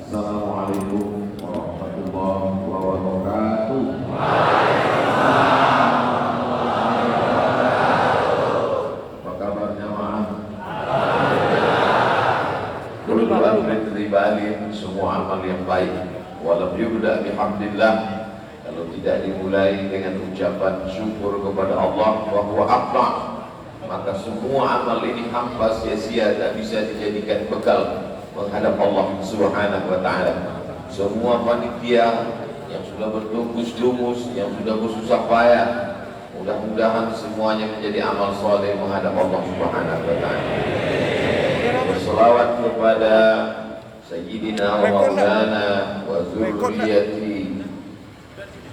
Assalamualaikum warahmatullahi wabarakatuh. Apa kabar jamaah? Berdoa beribadah semua amal yang baik. Walau yubda bihamdillah, kalau tidak dimulai dengan ucapan syukur kepada Allah bahwa apa, maka semua amal ini hamba sia-sia, tak bisa dijadikan bekal menghadap Allah Subhanahu wa ta'ala. Semua panitia yang sudah bertumus-tumus, yang sudah bersusah payah, mudah-mudahan semuanya menjadi amal soleh menghadap Allah Subhanahu wa ta'ala. Berselawat kepada Sayyidina wa Maulana wa Zurriyati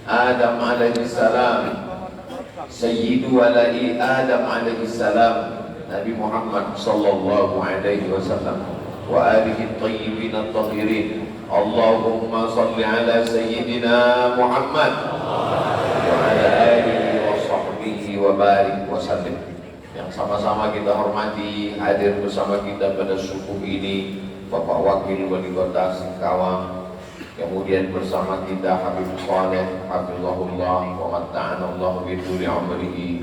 Adam alaihi salam, Sayyidu walai Adam alaihi salam, Nabi Muhammad sallallahu alaihi wasallam, wa alihi tayyibin at-tahirin. Allahumma salli ala Sayyidina Muhammad wa ala alihi wa sahbihi wa barik wa sallim. Yang sama-sama kita hormati, hadir bersama kita pada subuh ini Bapak Wakil Wali Kota Singkawang, kemudian bersama kita Habib Saleh hafizahullah wa matta'anallahu bi tuli umrihi.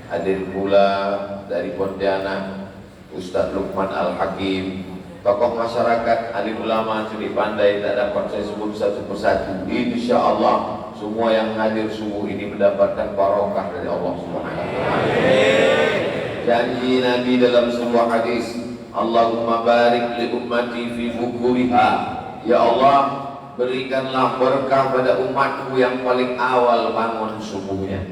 Hadir pula dari Pontianak Ustaz Luqman Al-Hakim, tokoh masyarakat, alim ulama, curi pandai, tak dapat saya sebut satu persatu. Insyaallah semua yang hadir subuh ini mendapatkan barokah dari Allah Subhanahu wa ta'ala. Janji Nabi dalam sebuah hadis, Allahumma barik li ummati fi bukuriha. Ya Allah, berikanlah berkah pada umatku yang paling awal bangun subuhnya.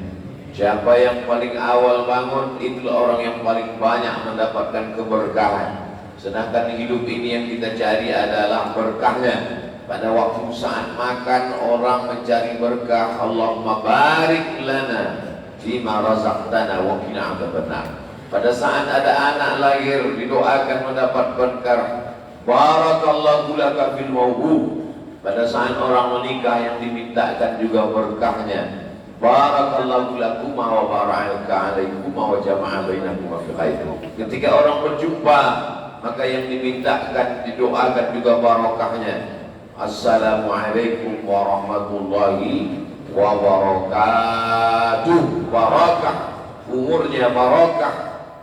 Siapa yang paling awal bangun, itulah orang yang paling banyak mendapatkan keberkahan. Sedangkan hidup ini yang kita cari adalah berkahnya. Pada waktu saat makan, orang mencari berkah. Allahumma barik lana fima razaqtana wa qina adzabannar. Pada saat ada anak lahir, didoakan mendapat berkah. Barakallahu laka fil mawhub. Pada saat orang menikah, yang dimintakan juga berkahnya. Barakallahu lakuma wa baraka alaikuma wa jama'a bainakuma fi khair. Ketika orang berjumpa, maka yang dimintakan, didoakan juga barokahnya. Assalamualaikum warahmatullahi wabarakatuh. Barakah, umurnya barakah,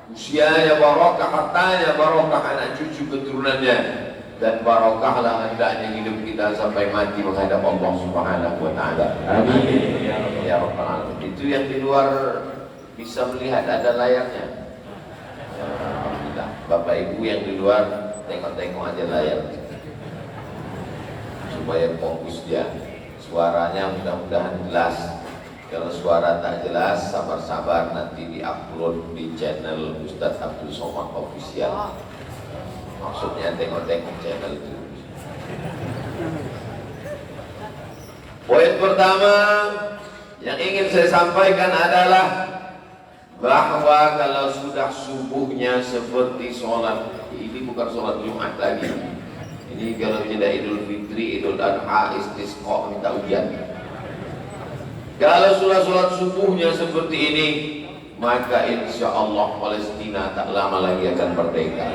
usianya barakah, hartanya barakah, anak cucu keturunannya. Dan barokahlah hendaknya hidup kita sampai mati menghadap Allah Subhanahu wa ta'ala. Amin ya rabbal alamin. Itu yang di luar bisa melihat ada layarnya. Alhamdulillah. Bapak Ibu yang di luar tengok-tengok aja layar supaya fokus dia. Suaranya mudah-mudahan jelas. Kalau suara tak jelas, sabar-sabar, nanti di-upload di channel Ustadz Abdul Somad Official. Maksudnya tengok-tengok channel itu. Poin pertama yang ingin saya sampaikan adalah bahwa kalau sudah subuhnya seperti sholat, ini bukan sholat Jumat lagi. Ini kalau tidak Idul Fitri, Idul Adha, Istisqa, minta ujian. Kalau sudah sholat subuhnya seperti ini, maka insya Allah Palestina tak lama lagi akan merdeka.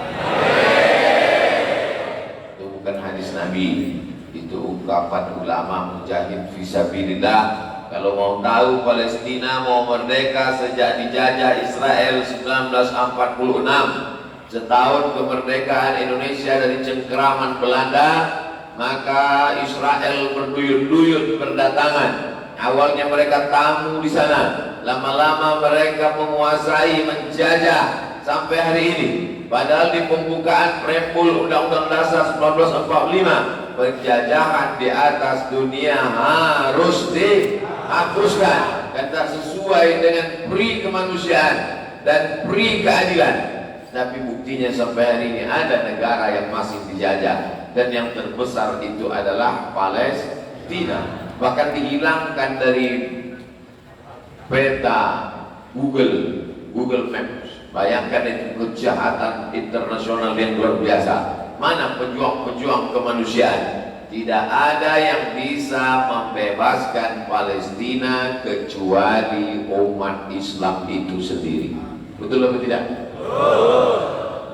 Itu bukan hadis Nabi, itu ungkapan ulama mujahid fisabilillah. Kalau mau tahu Palestina mau merdeka sejak dijajah Israel 1946, setahun kemerdekaan Indonesia dari cengkeraman Belanda, maka Israel berduyun-duyun berdatangan. Awalnya mereka tamu di sana, lama-lama mereka menguasai, menjajah sampai hari ini. Padahal di pembukaan preambul Undang-Undang Dasar 1945, penjajahan di atas dunia harus dihapuskan dan tak sesuai dengan pri kemanusiaan dan pri keadilan. Tapi buktinya sampai hari ini ada negara yang masih dijajah, dan yang terbesar itu adalah Palestina. Bahkan dihilangkan dari peta Google Maps. Bayangkan itu kejahatan internasional yang luar biasa. Mana pejuang-pejuang kemanusiaan? Tidak ada yang bisa membebaskan Palestina kecuali umat Islam itu sendiri. Betul atau tidak?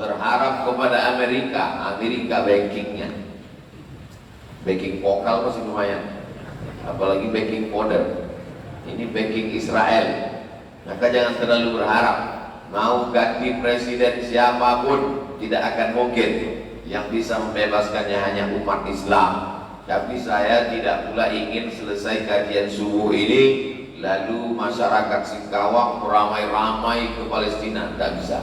Berharap kepada Amerika backingnya. Backing vokal masih lumayan, apalagi backing powder. Ini backing Israel. Maka jangan terlalu berharap. Mau ganti presiden siapapun tidak akan mungkin. Yang bisa membebaskannya hanya umat Islam. Tapi saya tidak pula ingin selesai kajian subuh ini lalu masyarakat Singkawang ramai-ramai ke Palestina. Tidak bisa.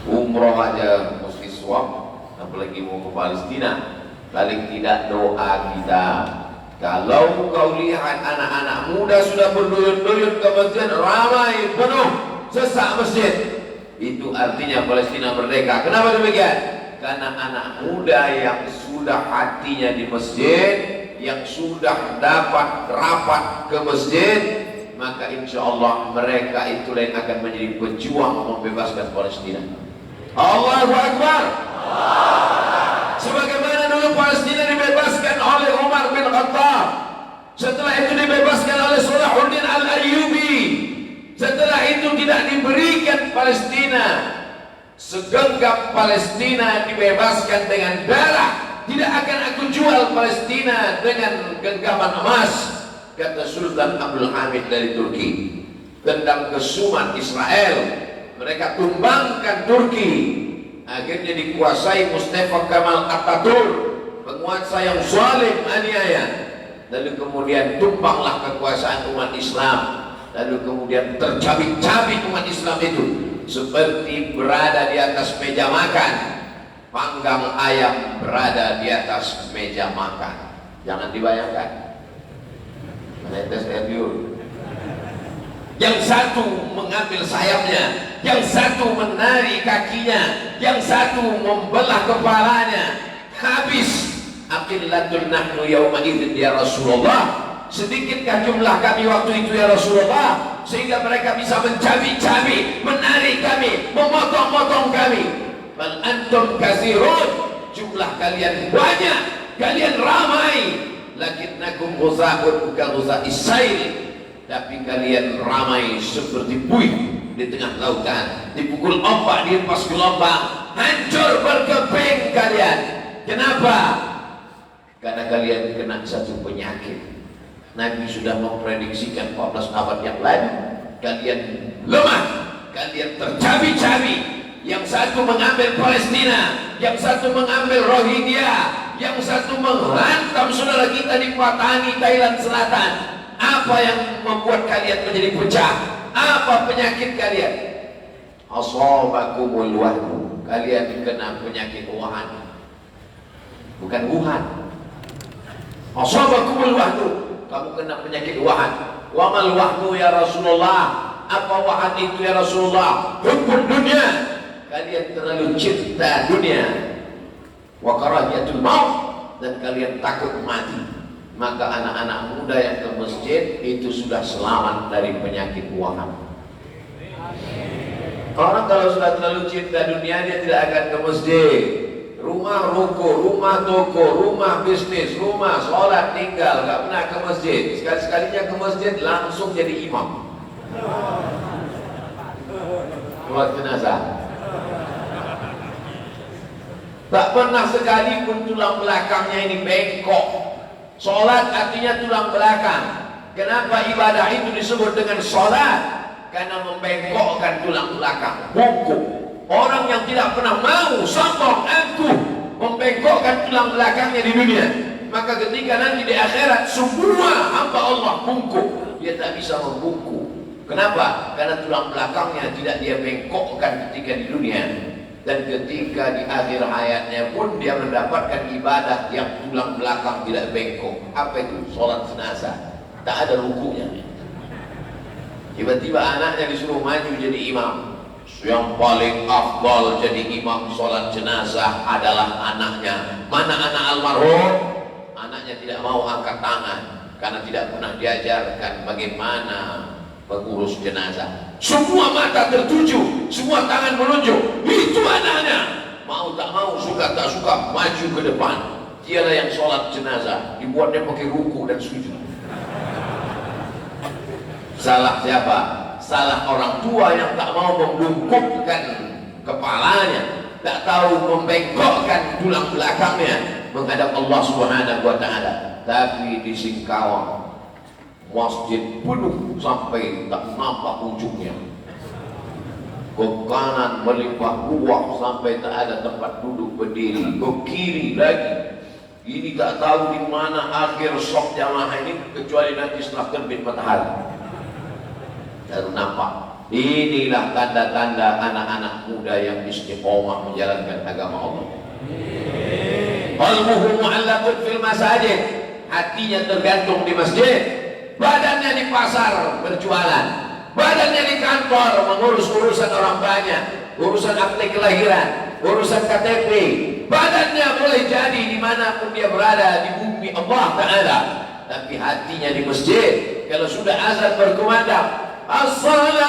Umroh aja mesti swab, apalagi mau ke Palestina. Paling tidak doa kita. Kalau kau lihat anak-anak muda sudah berduyun-duyun ke masjid, ramai, penuh, sesak masjid, itu artinya Palestina merdeka. Kenapa demikian? Karena anak muda yang sudah hatinya di masjid, yang sudah dapat rapat ke masjid, maka insya Allah mereka itu yang akan menjadi pejuang membebaskan Palestina. Allahu Akbar. Sebagaimana dulu Palestina dibebaskan oleh Umar bin Khattab, setelah itu dibebaskan oleh Salahuddin Al-Ayyubi, setelah itu tidak diberikan Palestina, segenggam Palestina dibebaskan dengan darah. Tidak akan aku jual Palestina dengan genggaman emas, kata Sultan Abdul Hamid dari Turki. Tendang kesuman Israel, mereka tumbangkan Turki. Akhirnya dikuasai Mustafa Kemal Atatürk, penguasa yang zalim aniaya. Lalu kemudian tumbanglah kekuasaan umat Islam. Lalu kemudian tercabik-cabik umat Islam itu seperti berada di atas meja makan, panggang ayam berada di atas meja makan. Jangan dibayangkan. Menetes air liur. Yang satu mengambil sayapnya, yang satu menari kakinya, yang satu membelah kepalanya. Habis. Aqillatul nahnu yawma idzin ya Rasulullah. Sedikitkah jumlah kami waktu itu ya Rasulullah, sehingga mereka bisa mencabik-cabik, menarik kami, memotong-motong kami. Bal antum katsirun, jumlah kalian banyak, kalian ramai. Lakinnakum ghuzaa'un ka ghuzaa'is sail, tapi kalian ramai seperti buih di tengah lautan, dipukul ombak, dihempas gelombang, hancur berkeping kalian. Kenapa? Karena kalian kena satu penyakit. Nabi sudah memprediksikan 14 abad yang lalu, kalian lemah, kalian tercabik-cabik. Yang satu mengambil Palestina, yang satu mengambil Rohingya, yang satu menghantam saudara kita di Patani, Thailand Selatan. Apa yang membuat kalian menjadi pecah? Apa penyakit kalian? Asabakumul wahnu, kalian kena penyakit wahan, bukan Wuhan. Asabakumul wahnu, kamu kena penyakit wahan. Wa mal wahnu ya Rasulullah, apa wahan itu ya Rasulullah? Hubbud dunia, kalian terlalu cinta dunia. Wa karahiyatul maut, dan kalian takut mati. Maka anak-anak muda yang ke masjid itu sudah selamat dari penyakit wahan. Orang kalau sudah terlalu cinta dunia, dia tidak akan ke masjid. Rumah ruko, rumah toko, rumah bisnis, rumah sholat tinggal, gak pernah ke masjid. Sekali-sekalinya ke masjid langsung jadi imam. Sholat jenazah. Tak pernah sekalipun tulang belakangnya ini bengkok. Sholat artinya tulang belakang. Kenapa ibadah itu disebut dengan sholat? Karena membengkokkan tulang belakang, bungkuk. Orang yang tidak pernah mau, sombong, angkuh, membengkokkan tulang belakangnya di dunia, maka ketika nanti di akhirat semua hamba Allah bungkuk, dia tak bisa membungkuk. Kenapa? Karena tulang belakangnya tidak dia bengkokkan ketika di dunia. Dan ketika di akhir hayatnya pun dia mendapatkan ibadah yang tulang belakang tidak bengkok. Apa itu? Sholat jenazah. Tak ada rukunya. Tiba-tiba anaknya disuruh maju jadi imam. Yang paling afdal jadi imam sholat jenazah adalah anaknya. Mana anak almarhum? Anaknya tidak mau angkat tangan karena tidak pernah diajarkan bagaimana mengurus jenazah. Semua mata tertuju, semua tangan menunjuk, itu anaknya. Mau tak mau, suka tak suka, maju ke depan. Dialah yang sholat jenazah, dibuatnya pakai ruku dan sujud. Salah siapa? Salah orang tua yang tak mau membungkukkan kepalanya, tak tahu membengkokkan tulang belakangnya, menghadap Allah Subhanahu wa taala. Tapi di Singkawang masjid penuh sampai tak nampak ujungnya. Ke kanan melimpah ruah sampai tak ada tempat duduk berdiri. Ke kiri lagi. Ini tak tahu di mana akhir sok jamaah ini kecuali nanti setelah terbit matahari. Baru nampak. Inilah tanda-tanda anak-anak muda yang istiqomah menjalankan agama Allah. Qalbuhu mu'allaqun fil masajid. Hatinya tergantung di masjid. Badannya di pasar berjualan. Badannya di kantor mengurus urusan orang banyak. Urusan akte kelahiran. Urusan KTP. Badannya boleh jadi dimanapun dia berada di bumi Allah Ta'ala. Tapi hatinya di masjid. Kalau sudah azan berkumandang, as-salatu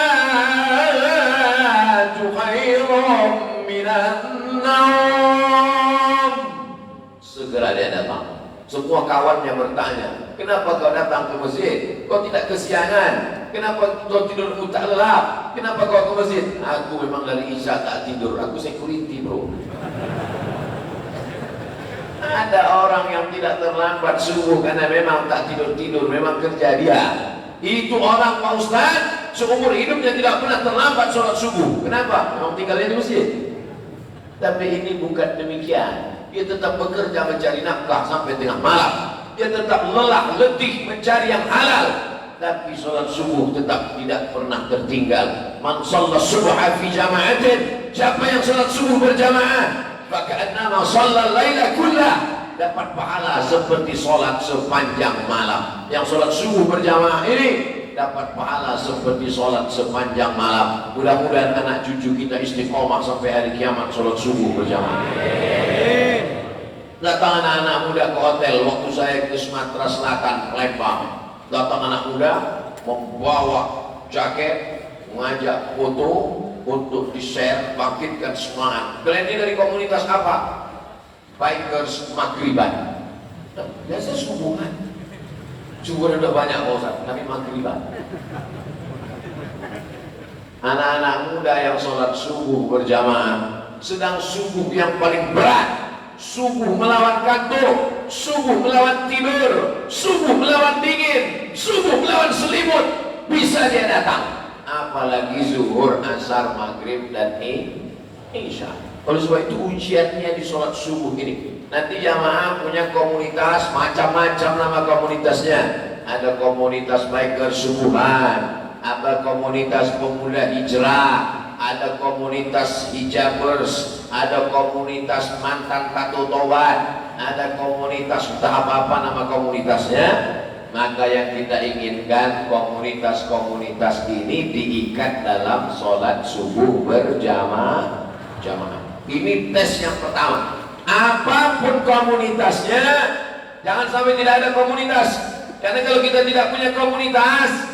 khairum minan naum, segera dia datang. Semua kawannya bertanya, kenapa kau datang ke masjid? Kau tidak kesiangan? Kenapa kau tidurmu tak lelap? Kenapa kau ke masjid? Aku memang dari Isya tak tidur. Aku security, bro. Ada orang yang tidak terlambat subuh karena memang tak tidur-tidur, memang kerja dia. Itu orang, Pak Ustaz, seumur hidupnya tidak pernah terlambat sholat subuh. Kenapa? Memang tinggalnya di masjid. Tapi ini bukan demikian. Dia tetap bekerja mencari nafkah sampai tengah malam. Dia tetap lelah, letih mencari yang halal. Tapi sholat subuh tetap tidak pernah tertinggal. Man shalla subha fi jama'atin. Siapa yang sholat subuh berjamaah, faka'annama shalla laila kullah, dapat pahala seperti sholat sepanjang malam. Yang sholat subuh berjamaah ini dapat pahala seperti sholat sepanjang malam. Mudah-mudahan anak cucu kita istiqomah sampai hari kiamat sholat subuh berjamaah. Datang anak-anak muda ke hotel. Waktu saya ke Sumatera Selatan, Palembang, datang anak muda membawa jaket, mengajak foto untuk di-share, bangkitkan semangat. Kalian ini dari komunitas apa? Bikers Maghriban. Biasa subuhan. Subuhan udah banyak Ustaz, tapi Maghriban. Anak-anak muda yang sholat subuh berjamaah, sedang subuh yang paling berat. Subuh melawan kantuk, subuh melawan tidur, subuh melawan dingin, subuh melawan selimut, bisa dia datang. Apalagi zuhur, asar, maghrib, dan isya. Oleh sebab itu ujiannya di sholat subuh ini. Nanti jamaah punya komunitas, macam-macam nama komunitasnya. Ada komunitas biker subuhan, ada komunitas pemuda hijrah, ada komunitas hijabers, ada komunitas mantan tato tobat, ada komunitas entah apa-apa nama komunitasnya. Maka yang kita inginkan komunitas-komunitas ini diikat dalam sholat subuh berjamaah. Ini tes yang pertama. Apapun komunitasnya, jangan sampai tidak ada komunitas. Karena kalau kita tidak punya komunitas,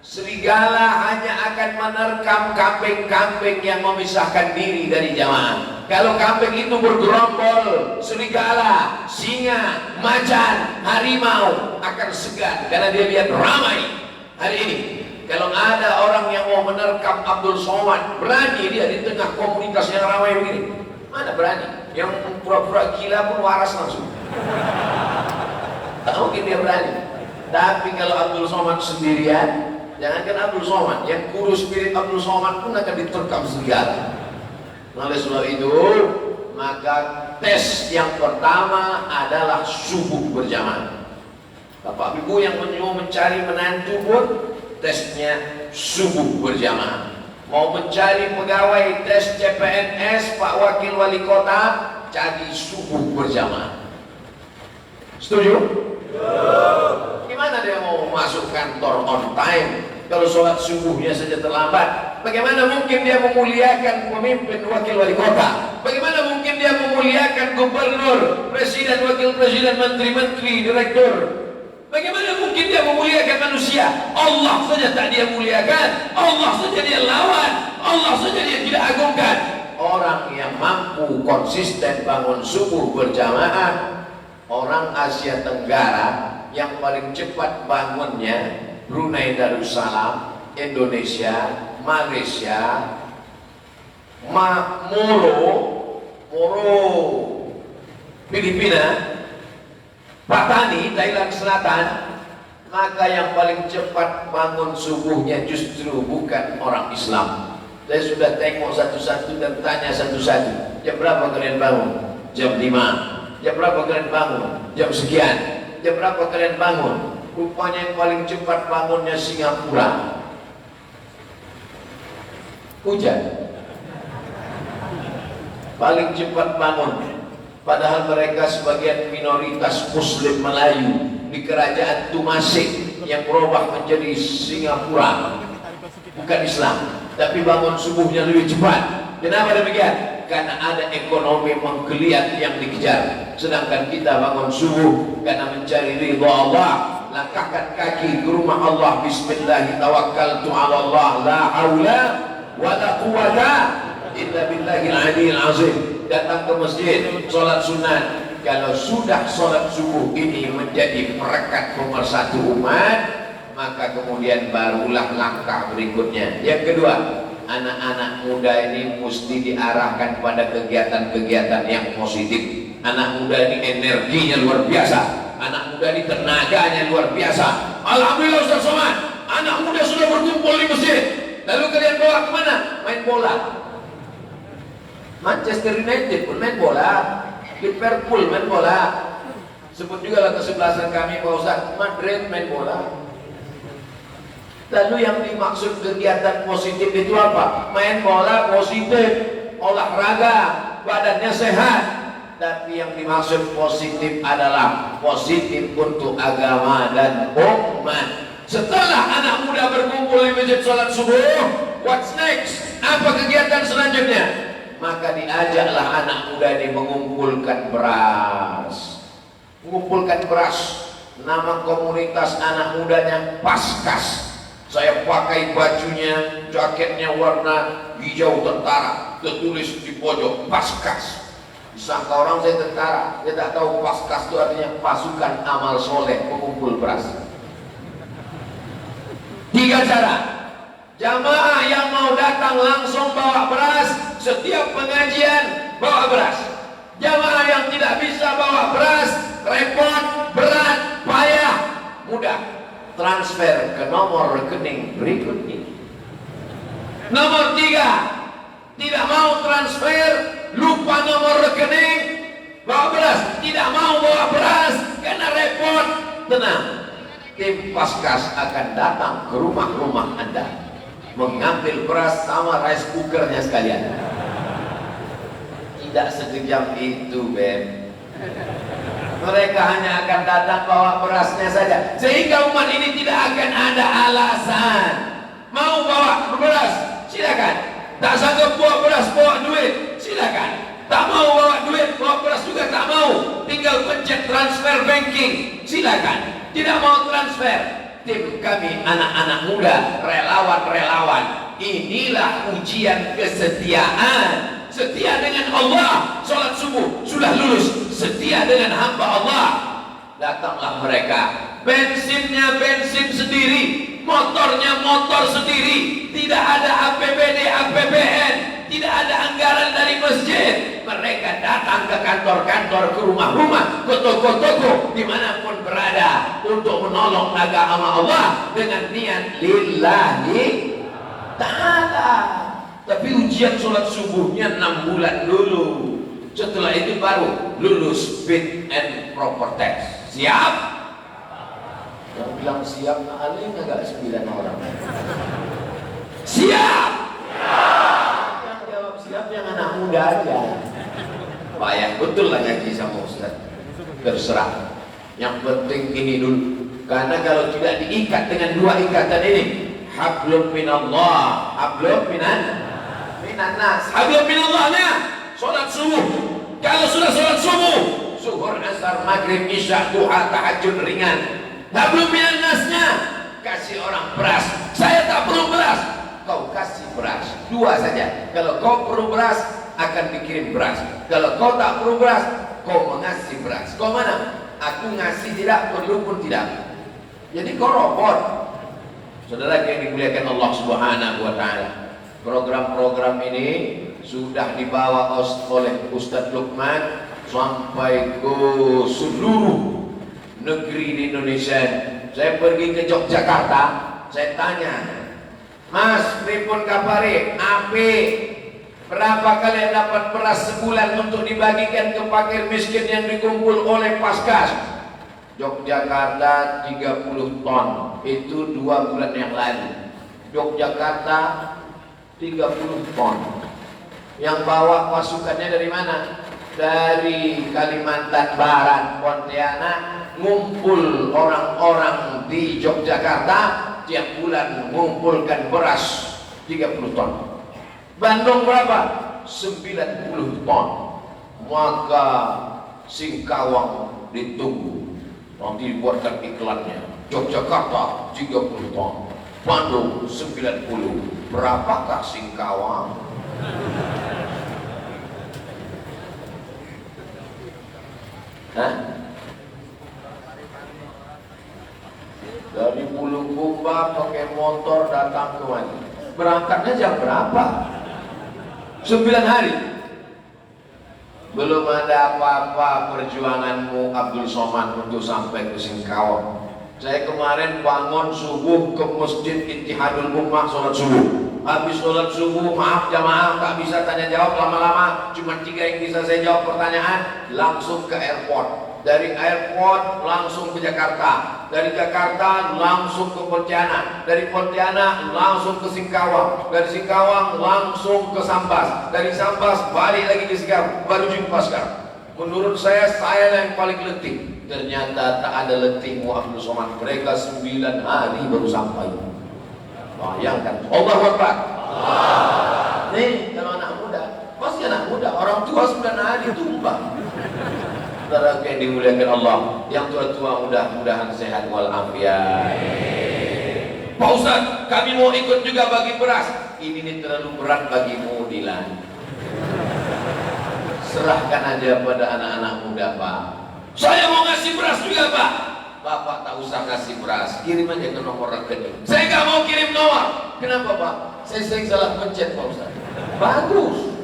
serigala hanya akan menerkam kambing-kambing yang memisahkan diri dari jamaah. Kalau kambing itu bergerombol, serigala, singa, macan, harimau akan segan karena dia lihat ramai hari ini. Kalau ada orang yang mau menerkam Abdul Somad, berani dia di tengah komunitas yang ramai begini? Mana berani? Yang pura-pura gila pun waras langsung. Tak mungkin dia berani. Tapi kalau Abdul Somad sendirian, jangankan Abdul Somad, yang kurus mirip Abdul Somad pun akan diterkam serigala. Oleh sebab itu, maka tes yang pertama adalah subuh berjamaah. Bapak Ibu yang mau mencari menantu pun tesnya subuh berjamaah. Mau mencari pegawai tes CPNS, Pak Wakil Wali Kota, cari subuh berjamaah. Setuju? Gimana dia mau masuk kantor on time kalau sholat subuhnya saja terlambat? Bagaimana mungkin dia memuliakan pemimpin wakil wali kota? Bagaimana mungkin dia memuliakan gubernur, presiden, wakil presiden, menteri-menteri, direktur? Bagaimana mungkin dia memuliakan manusia? Allah saja tak dia muliakan, Allah saja dia lawan, Allah saja dia tidak agungkan. Orang yang mampu konsisten bangun subuh berjamaah, orang Asia Tenggara yang paling cepat bangunnya Brunei Darussalam, Indonesia, Malaysia, Moro, Filipina, Patani, Thailand Selatan, maka yang paling cepat bangun subuhnya justru bukan orang Islam. Saya sudah tengok satu-satu dan tanya satu-satu, jam berapa kalian bangun? Jam 5. Jam berapa kalian bangun? Jam sekian. Jam berapa kalian bangun? Rupanya yang paling cepat bangunnya Singapura. Hujan. Paling cepat bangun. Padahal mereka sebagian minoritas Muslim Melayu di kerajaan Tumasik yang berubah menjadi Singapura, bukan Islam, tapi bangun subuhnya lebih cepat. Kenapa demikian? Karena ada ekonomi menggeliat yang dikejar. Sedangkan kita bangun subuh karena mencari ridha Allah. Langkahkan kaki ke rumah Allah. Bismillah, tawakkaltu ala Allah, la haula wa la quwata illa billahil aliyil azim. Datang ke masjid, sholat sunat. Kalau sudah sholat subuh ini menjadi perekat pemersatu umat, maka kemudian barulah langkah berikutnya. Yang kedua, anak-anak muda ini mesti diarahkan pada kegiatan-kegiatan yang positif. Anak muda ini energinya luar biasa, anak muda ini tenaganya luar biasa. Alhamdulillah Ustaz Somad, anak muda sudah berkumpul di masjid. Lalu kalian bawa kemana? Main bola. Manchester United pun main bola, Liverpool main bola. Sebut juga lah kesebelasan kami Pak Ustaz, Madrid main bola. Lalu yang dimaksud kegiatan positif itu apa? Main bola positif, olahraga, badannya sehat. Tapi yang dimaksud positif adalah positif untuk agama dan umat. Setelah anak muda berkumpul di masjid sholat subuh, what's next? Apa kegiatan selanjutnya? Maka diajaklah anak muda ini mengumpulkan beras. Mengumpulkan beras. Nama komunitas anak mudanya Paskas. Saya pakai bajunya, jaketnya warna hijau tentara, tertulis di pojok Paskas. Disangka orang saya tentara, dia tak tahu Paskas itu artinya pasukan amal soleh mengumpul beras. 3 cara. Jamaah yang mau datang langsung bawa beras, setiap pengajian bawa beras. Jamaah yang tidak bisa bawa beras, repot, berat, payah, mudah, transfer ke nomor rekening berikut ini. Nomor 3, tidak mau transfer, lupa nomor rekening, bawa beras, tidak mau bawa beras karena repot. Tenang, tim Paskas akan datang ke rumah-rumah Anda mengambil beras sama rice cookernya sekalian. Tidak sekejam itu, Ben. Mereka hanya akan datang bawa berasnya saja, sehingga umat ini tidak akan ada alasan. Mau bawa beras, silakan. Tak sanggup bawa beras, bawa duit, silakan. Tak mau bawa duit, bawa beras juga tak mau. Tinggal pencet transfer banking, silakan. Tidak mau transfer. Tim kami anak-anak muda, relawan-relawan, inilah ujian kesetiaan. Setia dengan Allah, sholat subuh sudah lulus, setia dengan hamba Allah. Datanglah mereka, bensinnya bensin sendiri, motornya motor sendiri, tidak ada APBD, APBN, tidak ada anggaran dari masjid. Mereka datang ke kantor-kantor, ke rumah-rumah, ke toko-toko, dimanapun berada, untuk menolong agama Allah dengan niat lillahi ta'ala. Tapi ujian sholat subuhnya 6 bulan dulu. Setelah itu baru lulus fit and proper test. Siap? Yang bilang siap, aling agak 9 orang. Siap? Yang jawab siap yang anak muda aja. Payah betul lah ngaji sama Ustaz. Terserah. Yang penting ini dulu. Karena kalau tidak diikat dengan 2 ikatan ini, hablum minallah, hablum minannas. Hablum minallahnya sholat subuh. Kalau sudah sholat subuh, zuhur, asar, maghrib, isya, duha, tahajud ringan. Hablum minannasnya kasih orang beras. Saya tak perlu beras, kau kasih beras. 2 saja. Kalau kau perlu beras, akan dikirim beras. Kalau kau tak perlu beras, kau mengasih beras. Kau mana? Aku ngasih tidak, perlu pun tidak. Jadi kau robot. Saudara yang dimuliakan Allah Subhanahu wa taala, program-program ini sudah dibawa oleh Ustadz Lukman sampai ke seluruh negeri di Indonesia. Saya pergi ke Yogyakarta, saya tanya, Mas, pripun kapare? Ape? Berapa kalian dapat beras sebulan untuk dibagikan ke fakir miskin yang dikumpul oleh Paskas? Yogyakarta 30 ton. Itu 2 bulan yang lalu. Yogyakarta 30 ton. Yang bawa pasukannya dari mana? Dari Kalimantan Barat, Pontianak. Ngumpul orang-orang di Yogyakarta tiap bulan mengumpulkan beras 30 ton. Bandung berapa? 90 ton. Maka Singkawang ditunggu. Nanti dibuatkan iklannya. Yogyakarta 30 ton, Bandung 90. Berapakah Singkawang? Hah? Dari Bulukumba pakai motor datang ke mana? Berangkatnya jam berapa? 9 hari. Belum ada apa-apa perjuanganmu Abdul Somad untuk sampai ke Singkawang. Saya kemarin bangun subuh ke Masjid Ittihadul Ummah sholat subuh. Habis sholat subuh, maaf jamaah tak bisa tanya jawab lama-lama, cuma 3 yang bisa saya jawab pertanyaan. Langsung ke airport. Dari airport langsung ke Jakarta. Dari Jakarta langsung ke Pontianak. Dari Pontianak langsung ke Singkawang. Dari Singkawang langsung ke Sambas. Dari Sambas balik lagi ke Singkawang. Baru jumpa sekarang. Menurut saya yang paling letih. Ternyata tak ada letihmu Abdul Somad. Mereka 9 hari baru sampai. Bayangkan. Allahu Akbar. Nih kalau anak muda, pasti anak muda. Orang tua 9 hari tumbang. Saudara yang dimuliakan Allah, yang tua-tua mudah-mudahan sehat walafiat. Pak Ustaz, kami mau ikut juga bagi beras. Ini terlalu berat bagimu, Dilan. Serahkan aja pada anak-anak muda, Pak. Saya mau ngasih beras juga, Pak. Bapak tak usah kasih beras, kirim aja ke nomor rekening. Saya nggak mau kirim nomor. Kenapa, Pak? Saya sering salah pencet, Pak Ustaz. Bagus.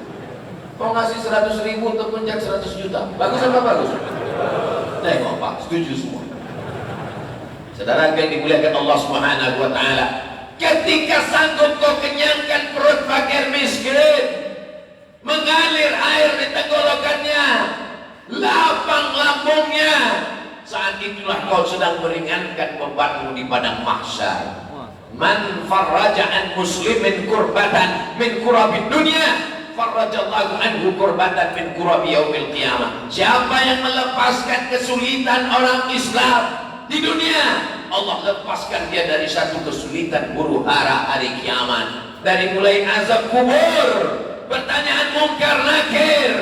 Mau ngasih 100.000 untuk pencet 100 juta. Bagus apa bagus? Tengok Pak, setuju semua. Saudara yang dimuliakan Allah Subhanahu wa taala, ketika sanggup kau kenyangkan perut fakir miskin, mengalir air di tenggorokannya, lapang lambungnya, saat itulah kau sedang meringankan bebanmu di padang mahsyar. Man farraja an muslimin kurbatan min kurabid dunya, farrajallahu anhu kurbatan min kurabi yaumil qiyamah. Siapa yang melepaskan kesulitan orang Islam di dunia, Allah lepaskan dia dari satu kesulitan huru hara hari kiamat. Dari mulai azab kubur, pertanyaan mungkar nakir,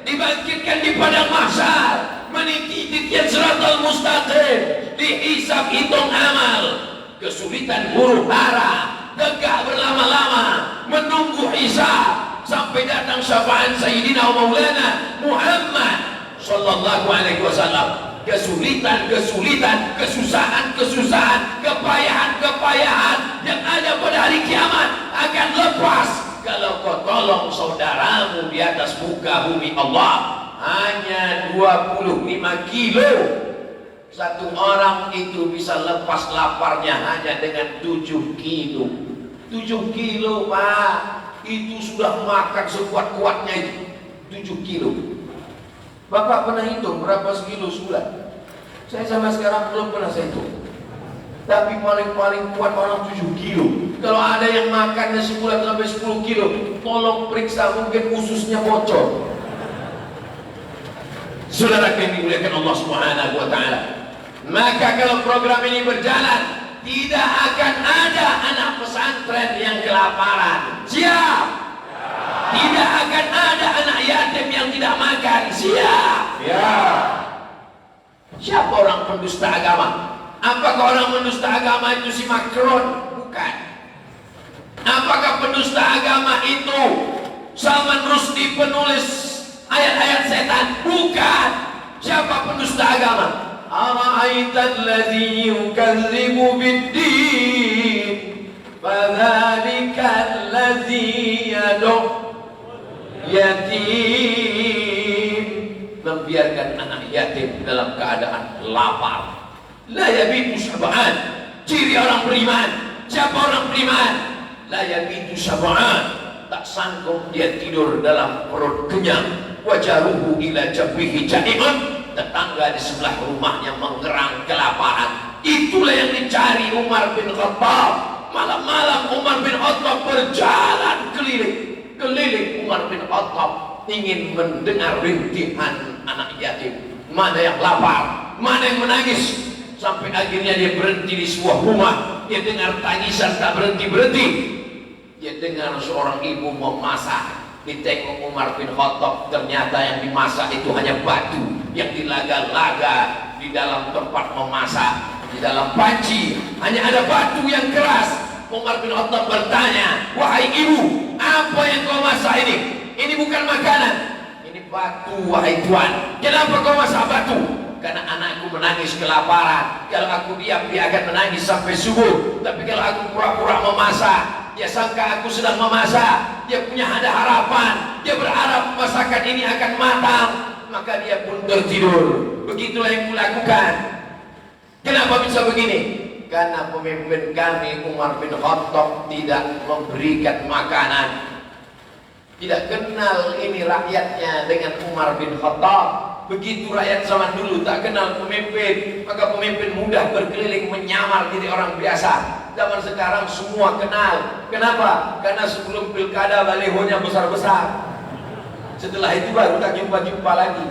dibangkitkan di padang mahsyar, meniti titian siratal mustaqim, dihisab hitung amal. Kesulitan huru hara, tegak berlama-lama, menunggu hisab, sampai datang syafaat Sayyidina wa Maulana Muhammad sallallahu alaihi wasallam. Kesulitan, kesusahan, kepayahan yang ada pada hari kiamat akan lepas kalau kau tolong saudaramu di atas muka bumi Allah. Hanya 25 kilo. Satu orang itu bisa lepas laparnya hanya dengan 7 kilo. 7 kilo, Pak. Itu sudah makan sekuat-kuatnya itu 7 kilo. Bapak pernah hitung berapa sekilo sebulan? Saya sama sekarang belum pernah saya hitung. Tapi paling kuat orang 7 kilo. Kalau ada yang makannya sebulan sampai 10 kilo, tolong periksa, mungkin ususnya bocor. Saudara yang dimuliakan Allah Subhanahu wa taala, maka kalau program ini berjalan, tidak akan ada anak pesantren yang kelaparan. Siap? Tidak akan ada anak yatim yang tidak makan. Siap? Ya. Siapa orang pendusta agama? Apakah orang pendusta agama itu si Macron? Bukan. Apakah pendusta agama itu Salman Rushdie penulis ayat-ayat setan? Bukan. Siapa pendusta agama? Ara'aital ladzi yukadzibu bid-din fadzalikal ladzi yad'u yatim. membiarkan anak yatim dalam keadaan lapar. La yabitu syab'an. Ciri orang beriman. Siapa orang beriman? La yabitu syab'an. Tak sanggup dia tidur dalam perut kenyang. Wajaruhu ila jabbihi ja'iman. Tetangga di sebelah rumahnya mengerang kelaparan. Itulah yang dicari Umar bin Khattab. Malam-malam Umar bin Khattab berjalan keliling Umar bin Khattab ingin mendengar rintihan anak yatim. Mana yang lapar, mana yang menangis. Sampai akhirnya dia berhenti di sebuah rumah. Dia dengar tangisan tak berhenti-berhenti. Dia dengar seorang ibu memasak. Ditengok Umar bin Khattab, ternyata yang dimasak itu hanya batu yang dilaga-laga di dalam tempat memasak, di dalam panci hanya ada batu yang keras. Umar bin Khattab bertanya, wahai ibu, apa yang kau masak ini? Ini bukan makanan, ini batu wahai tuan. Kenapa kau masak batu? Karena anakku menangis kelaparan. Kalau aku diam, dia akan menangis sampai subuh. Tapi kalau aku pura-pura memasak, dia sangka aku sedang memasak. Dia punya ada harapan. Dia berharap masakan ini akan matang. Maka dia pun tertidur. Begitulah yang kulakukan. Kenapa bisa begini? Karena pemimpin kami Umar bin Khattab tidak memberikan makanan. Tidak kenal ini rakyatnya dengan Umar bin Khattab. Begitu rakyat zaman dulu tak kenal pemimpin, maka pemimpin mudah berkeliling menyamar jadi orang biasa. Zaman sekarang semua kenal. Kenapa? Karena sebelum pilkada balihonya besar-besar. Setelah itu baru tak jumpa-jumpa lagi.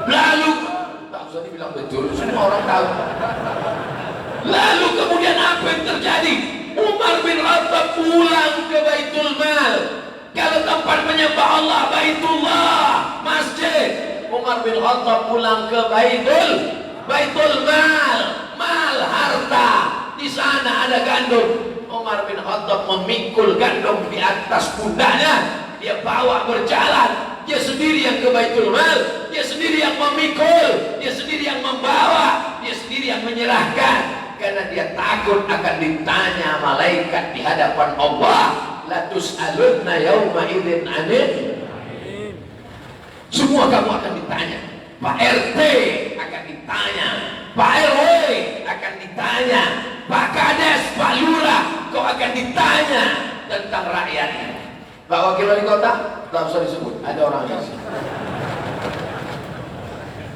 Lalu tak usah dibilang betul, semua orang tahu. Lalu kemudian apa yang terjadi? Umar bin Khattab pulang ke Baitul Mal. Kalau tempat menyembah Allah Baitullah, masjid. Umar bin Khattab pulang ke Baitul Mal harta. Di sana ada gandum. Umar bin Khattab memikul gandum di atas pundaknya. Dia bawa berjalan. Dia sendiri yang ke Baitul Mal. Dia sendiri yang memikul. Dia sendiri yang membawa. Dia sendiri yang menyerahkan. Karena dia takut akan ditanya malaikat di hadapan Allah. La tus'alunna yawma idzin 'anil. Semua kamu akan ditanya. Pak RT akan ditanya, Pak RW akan ditanya, Pak Kades, Pak Lurah, kau akan ditanya tentang rakyatnya. Pak Wakil Wali Kota, tak usah disebut, ada orangnya.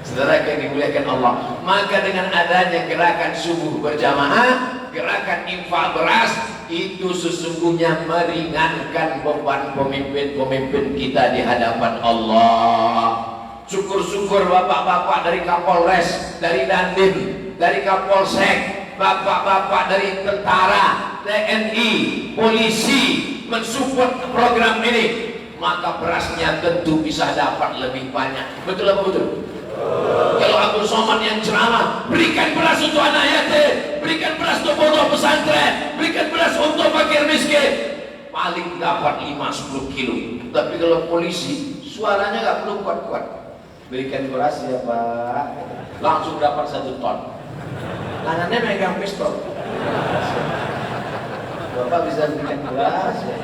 Saudara yang dimuliakan Allah, maka dengan adanya gerakan subuh berjamaah, gerakan infak beras, itu sesungguhnya meringankan beban pemimpin-pemimpin kita di hadapan Allah. Syukur-syukur bapak-bapak dari Kapolres, dari Dandim, dari Kapolsek, bapak-bapak dari tentara, TNI, polisi mensupport program ini, maka berasnya tentu bisa dapat lebih banyak. Betul apa betul? Kalau Abdul Somad yang ceramah, berikan beras untuk anak yatim, berikan beras untuk pondok pesantren, berikan beras untuk fakir miskin, paling dapat 5-10 kilo. Tapi kalau polisi, suaranya nggak perlu kuat-kuat, berikan beras ya Pak, langsung dapat 1 ton. Tangannya megang pistol. Bapak bisa berikan beras ya.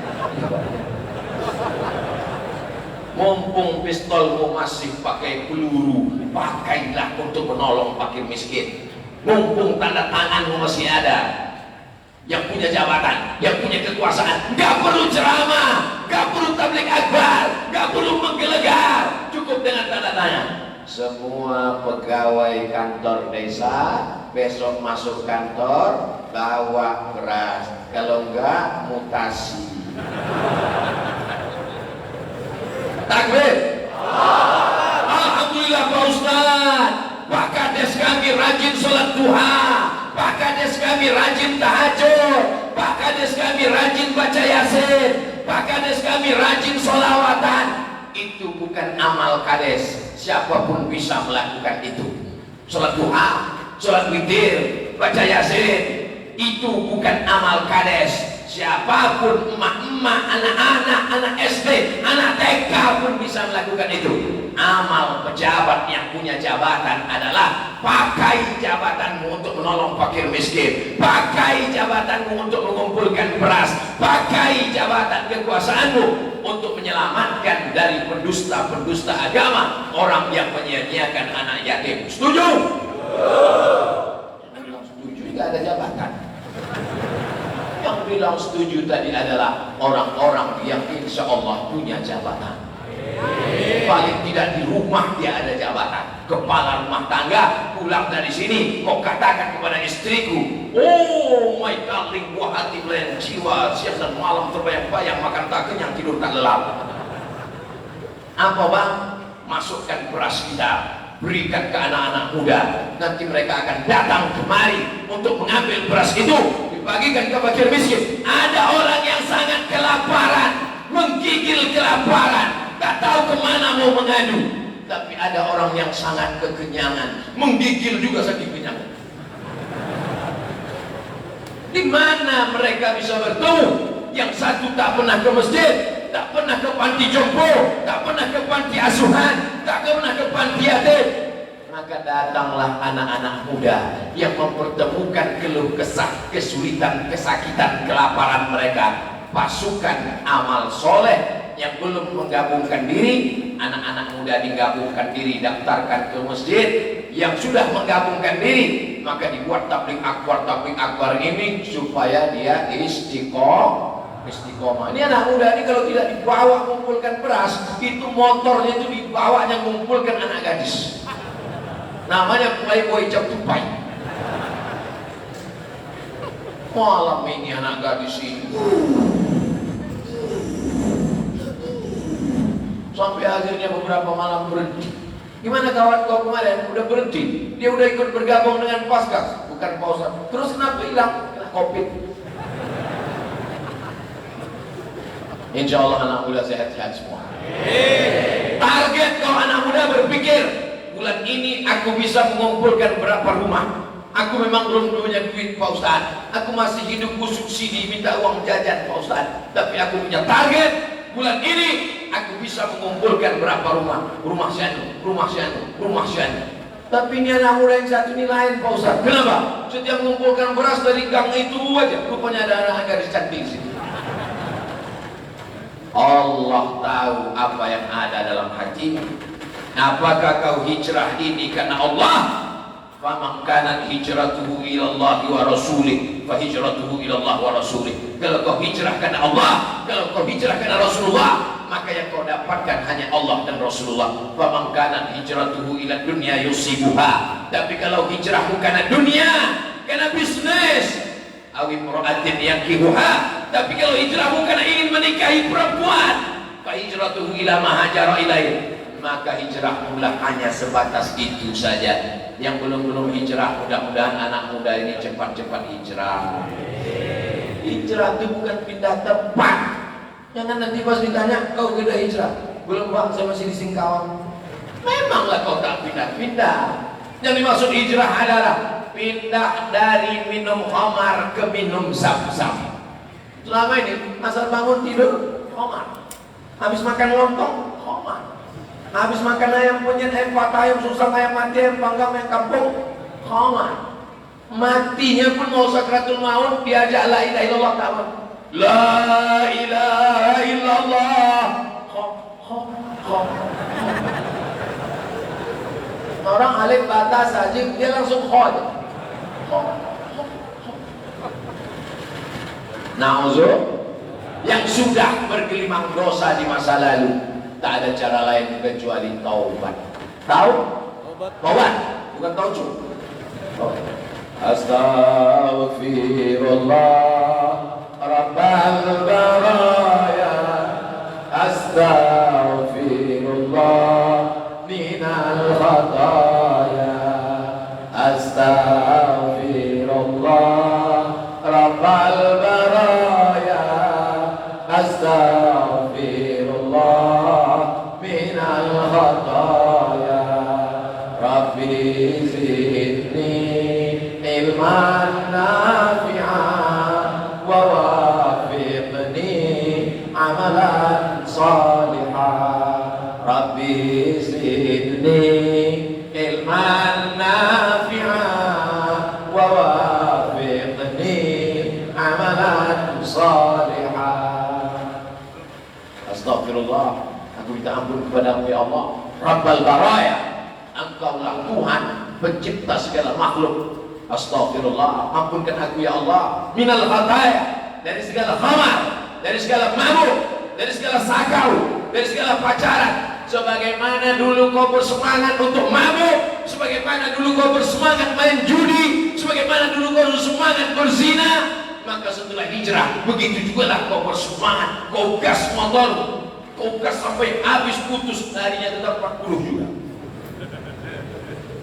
Mumpung pistolmu masih pakai peluru, pakailah untuk menolong fakir miskin. Mumpung tanda tanganmu masih ada, yang punya jabatan, yang punya kekuasaan, nggak perlu ceramah, nggak perlu tabligh akbar, nggak perlu menggelegar, cukup dengan tanda tangan. Semua pegawai kantor desa besok masuk kantor bawa beras, kalau enggak mutasi. Takbir. Alhamdulillah Pak Ustaz, Pak Kades kami rajin sholat duha, Pak Kades kami rajin tahajud, Pak Kades kami rajin baca yasin, Pak Kades kami rajin sholawatan. Itu bukan amal Kades, siapapun bisa melakukan itu. Sholat duha, sholat witir, baca yasin, itu bukan amal Kades. Siapapun, emak-emak, anak-anak, anak SD, anak TK pun bisa melakukan itu. Amal pejabat yang punya jabatan adalah pakai jabatanmu untuk menolong fakir miskin, pakai jabatanmu untuk mengumpulkan beras, pakai jabatan kekuasaanmu untuk menyelamatkan dari pendusta-pendusta agama, orang yang menyia-nyiakan anak yatim. Setuju? Yang bilang setuju tidak ada jabatan. Yang bilang setuju tadi adalah orang-orang yang insya Allah punya jabatan. Paling tidak di rumah dia ada jabatan. Kepala rumah tangga pulang dari sini, kau katakan kepada istriku, oh my darling, buah hati belayan jiwa, siang dan malam terbayang-bayang, makan tak kenyang, tidur tak lelap. Apa bang? Masukkan beras kita, berikan ke anak-anak muda. Nanti mereka akan datang kemari untuk mengambil beras itu, dibagikan ke fakir miskin. Ada orang yang sangat kelaparan, menggigil kelaparan, tak tahu kemana mau mengadu. Tapi ada orang yang sangat kekenyangan, menggigil juga saking kenyang. Di mana mereka bisa bertemu? Yang satu tak pernah ke masjid, tak pernah ke panti jompo, tak pernah ke panti asuhan, tak pernah ke panti yatim. Maka datanglah anak-anak muda yang mempertemukan keluh kesah, kesulitan, kesakitan, kelaparan mereka. Pasukan amal soleh yang belum menggabungkan diri, anak-anak muda digabungkan diri, daftarkan ke masjid. Yang sudah menggabungkan diri, maka dibuat tabligh akbar ini supaya dia istiqomah. Ini anak muda ini kalau tidak dibawa mengumpulkan beras, itu motornya itu dibawanya mengumpulkan anak gadis. Namanya playboy cap tupai. Malam ini anak gadis ini sampai akhirnya beberapa malam berhenti. Gimana kawan kau kemarin? Udah berhenti. Dia udah ikut bergabung dengan Paskas, bukan Pausat. Terus kenapa hilang? Covid. Insya Allah anak muda sehat-sehat semua. Target kau anak muda berpikir, bulan ini aku bisa mengumpulkan berapa rumah. Aku memang belum punya duit Pak Ustaz. Aku masih hidupku subsidi, minta uang jajan Pak Ustaz. Tapi aku punya target, bulan ini aku bisa mengumpulkan berapa rumah. Rumah sianu, rumah sianu, rumah sianu. Tapi ini anak muda yang satu ini lain Pak Ustaz. Kenapa? Setiap mengumpulkan beras dari gang itu aja, rupanya ada anak gadis cantik sini. Allah tahu apa yang ada dalam hatimu. Apakah kau hijrah ini karena Allah? Faman kanat hijratuhu ila Allah wa rasulih fa hijratuhu ila Allah wa rasulih. Kalau kau hijrah karena Allah, kalau kau hijrah karena Rasulullah, maka yang kau dapatkan hanya Allah dan Rasulullah. Faman kanat hijratuhu ila dunya yusibuha. Tapi kalau hijrahmu karena dunia, karena bisnis, awi imra'atin yankihuha. Tapi kalau hijrahmu karena ingin menikahi perempuan, fa hijratuhu ila ma hajara ilaih, maka hijrahmu hanya sebatas itu saja. Yang belum hijrah, mudah-mudahan anak muda ini cepat-cepat hijrah. Hijrah itu bukan pindah tempat. Jangan nanti pas ditanya, kau sudah hijrah? Belum bang, saya masih di Singkawang. Memanglah kau tak pindah-pindah. Yang dimaksud hijrah adalah pindah dari minum khamar ke minum zam-zam. Selama ini asal bangun tidur khamar, habis makan lontong khamar, habis makan ayam penyet, ayam patah, ayam susah, ayam mati, ayam panggang, ayam kampung khamar. Matinya pun mau sakratul maut diajak la ilaha illallah, ta'ala la ilaha illallah. Orang alif batas saja dia langsung khod. Na'udzubillah. Yang sudah bergelimang dosa di masa lalu, tak ada cara lain kecuali taubat. Tahu? Taubat, bukan taubat. Astaghfirullah Rabbal baraya, astaghfirullah minal khataya, astaghfirullah Rabbal baraya, astaghfirullah minal khataya, Rabbi zidni ilman nafi'an wa wafiqni amalan salihan, Rabbi zidni zidni ilman nafi'a wa wafiqni amalan salihah. Astagfirullah, aku minta ampun kepadamu ya Allah, Rabbal Baraya, Engkaulah Tuhan pencipta segala makhluk. Astagfirullah, ampunkan aku ya Allah, minal khataya, dari segala khamar, dari segala mabuk, dari segala sakau, dari segala pacaran. Sebagaimana dulu kau bersemangat untuk mabuk, sebagaimana dulu kau bersemangat main judi, sebagaimana dulu kau bersemangat berzina, maka setelah hijrah begitu juga lah kau bersemangat, kau gas motor, kau gas sampai habis putus, harinya tetap 40 juga.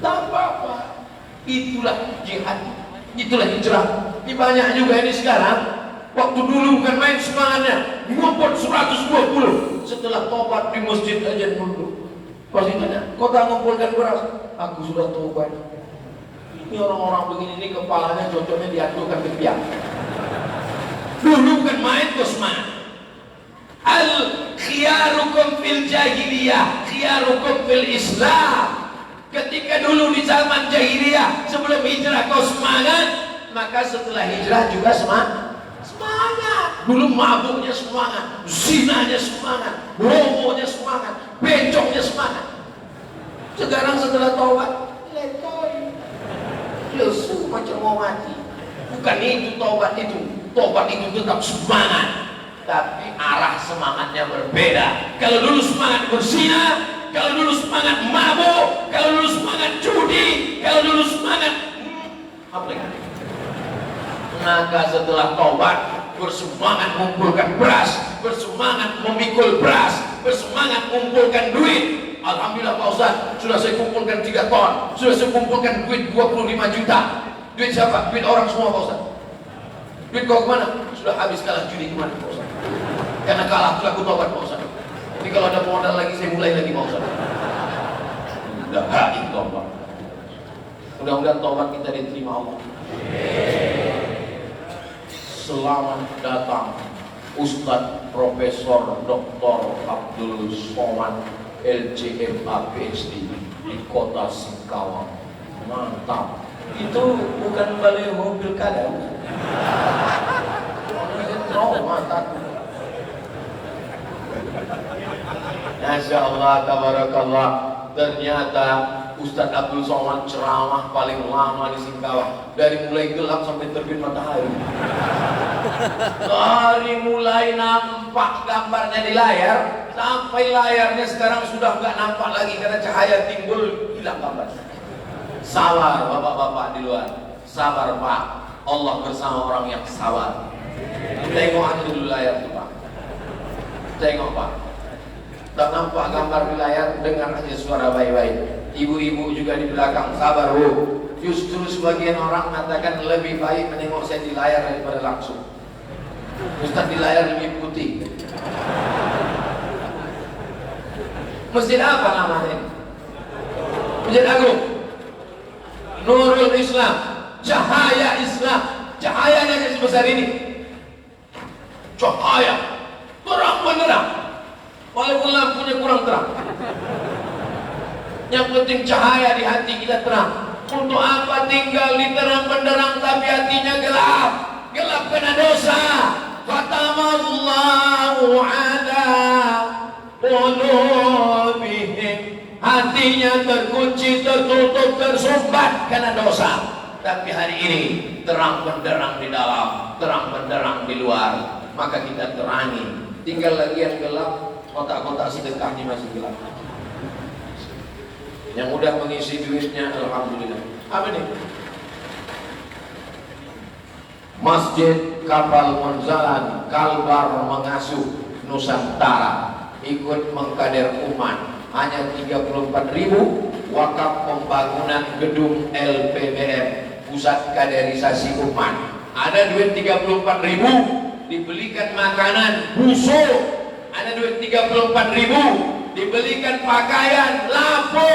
Tak apa-apa. Itulah jihad, itulah hijrah. Ini banyak juga ini sekarang. Waktu dulu bukan main semangatnya, ngumpul 120. Setelah tobat di masjid aja mundur. Pasti tanya, kau tak ngumpulkan beras? Aku sudah tobat. Ini orang-orang begini ini kepalanya cocoknya diaturkan ke tiang. Dulu bukan main kau semangat. Al khiyarukum fil jahiliyah, khiyarukum fil Islam. Ketika dulu di zaman jahiliyah sebelum hijrah kau semangat, maka setelah hijrah juga semangat. Dulu mabuknya semangat, zinanya semangat, homonya semangat, bencongnya semangat. Sekarang setelah taubat, letoy, lesu macam mau mati. Bukan itu taubat itu. Taubat itu tetap semangat, tapi arah semangatnya berbeda. Kalau dulu semangat berzina, kalau dulu semangat mabuk, kalau dulu semangat judi, kalau dulu semangat apa lagi? Maka setelah taubat bersemangat mengumpulkan beras, bersemangat memikul beras, bersemangat mengumpulkan duit. Alhamdulillah Pak Ustaz, sudah saya kumpulkan 3 ton, sudah saya kumpulkan duit 25 juta. Duit siapa? Duit orang semua Pak Ustaz. Duit kau kemana? Sudah habis kalah judi kemana Pak Ustaz? Karena kalah sudah aku taubat Pak Ustaz. Jadi kalau ada modal lagi saya mulai lagi Pak Ustaz. Udah hadir taubat. Mudah-mudahan taubat kita diterima Allah. Selamat datang Ustadz Profesor Dr. Abdul Somad LCMA PhD di kota Singkawang. Mantap. Itu bukan baliho pilkada. Mantap. Masya Allah, tabarakallah. Ternyata Ustadz Abdul Somad ceramah paling lama di Singkawang, dari mulai gelap sampai terbit matahari. Dari mulai nampak gambarnya di layar sampai layarnya sekarang sudah nggak nampak lagi karena cahaya timbul, hilang gambarnya. Sabar bapak-bapak di luar, sabar Pak. Allah bersama orang yang sabar. Tengok aja dulu layar tuh Pak. Tengok Pak. Tak nampak gambar di layar, dengar aja suara baik-baik. Ibu-ibu juga di belakang, sabar Bu. Justru sebagian orang mengatakan lebih baik menengok saya di layar daripada langsung. Ustaz di layar lebih putih. Masjid apa namanya? Masjid Agung, Nurul Islam, Cahaya Islam. Cahayanya jadi sebesar ini. Cahaya, terang benderang. Walaupun lampunya kurang terang, yang penting cahaya di hati kita terang. Untuk apa tinggal di terang benderang tapi hatinya gelap? Gelap karena dosa. Fatamallahu ala qulubihim. Hatinya terkunci, tertutup, tersumbat karena dosa. Tapi hari ini terang benderang di dalam, terang benderang di luar. Maka kita terangi. Tinggal lagi yang gelap, kotak-kotak sedekahnya masih gelap. Yang udah mengisi duitnya, alhamdulillah. Apa nih? Masjid Kapal Monzalan Kalbar Mengasuh Nusantara ikut mengkader umat, hanya 34.000 wakaf pembangunan gedung LPBM, pusat kaderisasi umat. Ada duit 34.000 dibelikan makanan busuk, ada duit 34.000 dibelikan pakaian lampu,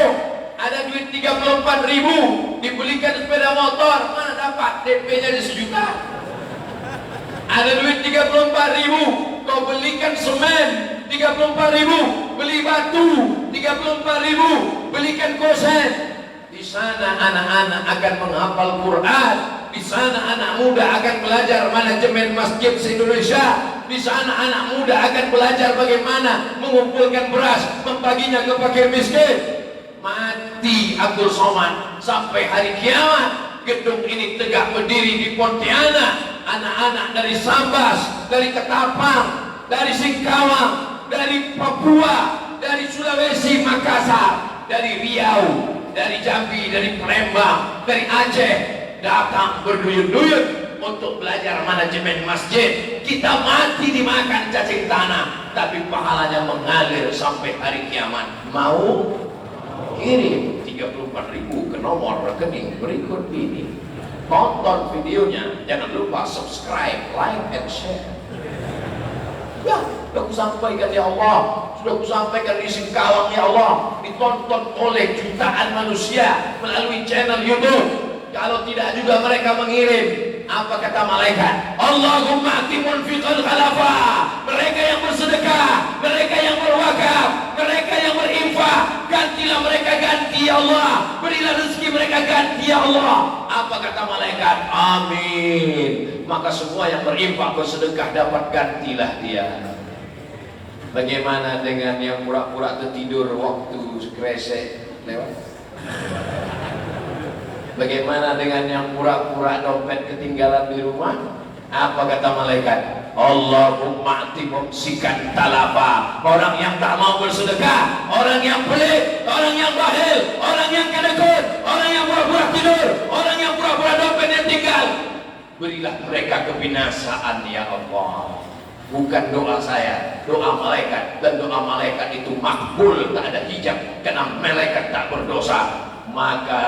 ada duit 34.000 dibelikan sepeda motor. Mana dapat DP-nya di 1 juta? Ada duit 34.000 kau belikan semen 34.000 beli batu 34.000, belikan koset. Di sana anak-anak akan menghafal Quran. Di sana anak muda akan belajar manajemen masjid se-Indonesia. Di sana anak muda akan belajar bagaimana mengumpulkan beras, membaginya ke fakir miskin. Mati Abdul Somad, sampai hari kiamat gedung ini tegak berdiri di Pontianak. Anak-anak dari Sambas, dari Ketapang, dari Singkawang, dari Papua, dari Sulawesi, Makassar, dari Riau, dari Jambi, dari Palembang, dari Aceh, datang berduyun-duyun untuk belajar manajemen masjid. Kita mati dimakan cacing tanah, tapi pahalanya mengalir sampai hari kiamat. Mau? Kirim 34.000 ke nomor rekening berikut ini. Tonton videonya, jangan lupa subscribe, like, and share. Ya, sudah kusampaikan ya Allah, sudah kusampaikan di Singkawang ya Allah, ditonton oleh jutaan manusia melalui channel YouTube. Kalau tidak juga mereka mengirim, apa kata malaikat? Allahumma ati munfiqal khalafa. Mereka yang bersedekah, mereka yang berwakaf, mereka yang berinfak, gantilah mereka ganti ya Allah. Berilah rezeki mereka ganti ya Allah. Apa kata malaikat? Amin. Maka semua yang berinfak bersedekah dapat gantilah dia. Bagaimana dengan yang pura-pura tertidur waktu kresek lewat? Bagaimana dengan yang pura-pura dompet ketinggalan di rumah? Apa kata malaikat? Allahumma ati mumsikan talafa. Orang yang tak mau bersedekah, orang yang pelit, orang yang bakhil, orang yang kedekut, orang yang pura-pura tidur, orang yang pura-pura dompet yang tinggal, berilah mereka kebinasaan ya Allah. Bukan doa saya, doa malaikat. Dan doa malaikat itu makbul, tak ada hijab, karena malaikat tak berdosa. Maka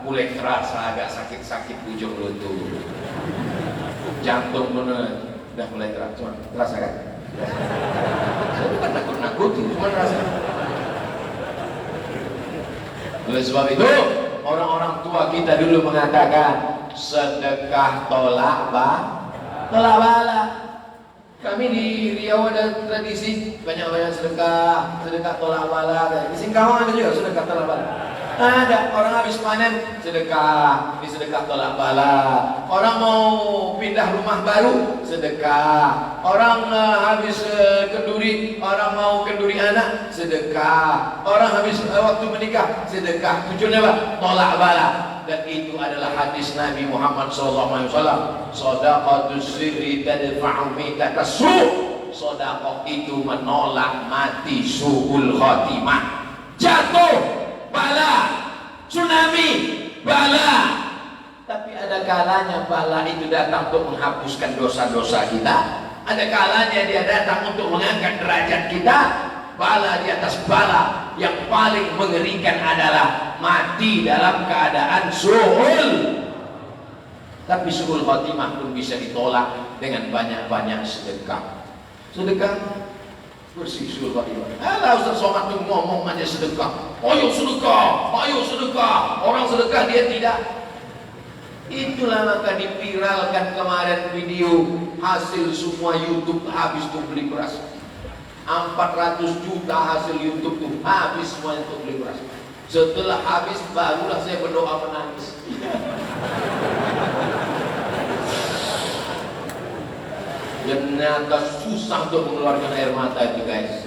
mulai terasa agak sakit-sakit ujung lutut, jantung bener udah mulai terasa kan? Saya bukan nakut-nakutin, cuma terasa. Oleh sebab itu orang-orang tua kita dulu mengatakan sedekah tolak bala. Kami di Riau ada tradisi banyak-banyak sedekah tolak bala. Di Singkawang ada juga sedekah tolak bala. Ada orang habis panen sedekah, di sedekah tolak bala. Orang mau pindah rumah baru sedekah. Orang habis kenduri, orang mau kenduri anak sedekah. Orang habis waktu menikah sedekah. Tujuannya apa? Tolak bala. Dan itu adalah hadis Nabi Muhammad SAW. Shadaqatus sirri tadfa'u mitakas su'. Sedekah itu menolak mati su'ul khatimah. Jatuh bala, tsunami, bala. Tapi ada kalanya bala itu datang untuk menghapuskan dosa-dosa kita. Ada kalanya dia datang untuk mengangkat derajat kita. Bala di atas bala. Yang paling mengerikan adalah mati dalam keadaan su'ul. Tapi su'ul khatimah pun bisa ditolak dengan banyak-banyak sedekah. Sedekah bersih suul khatimah. Alah Ustaz Somad tuh ngomong aja sedekah. Ayo sedekah, ayo sedekah. Orang sedekah dia tidak. Itulah maka dipiralkan kemarin video hasil semua YouTube habis tuh beli beras. 400 juta hasil YouTube tuh habis semuanya untuk beli beras. Setelah habis barulah saya berdoa menangis. Ternyata susah untuk mengeluarkan air mata itu guys.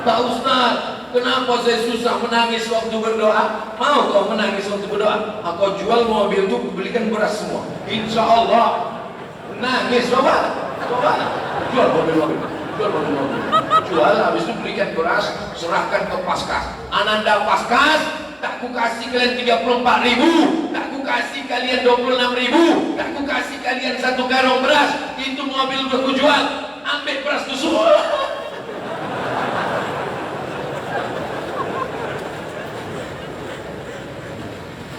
Pak Ustaz, kenapa saya susah menangis waktu berdoa? Mau kau menangis waktu berdoa? Aku jual mobil itu belikan beras semua. Insya Allah nangis coba. Jual mobil. Jual habis itu belikan beras, serahkan ke Paskas. Ananda Paskas, tak ku kasih kalian 34.000, tak ku kasih kalian 26.000, tak ku kasih kalian 1 karung beras. Itu mobil udah ku jual. Ambil beras itu semua.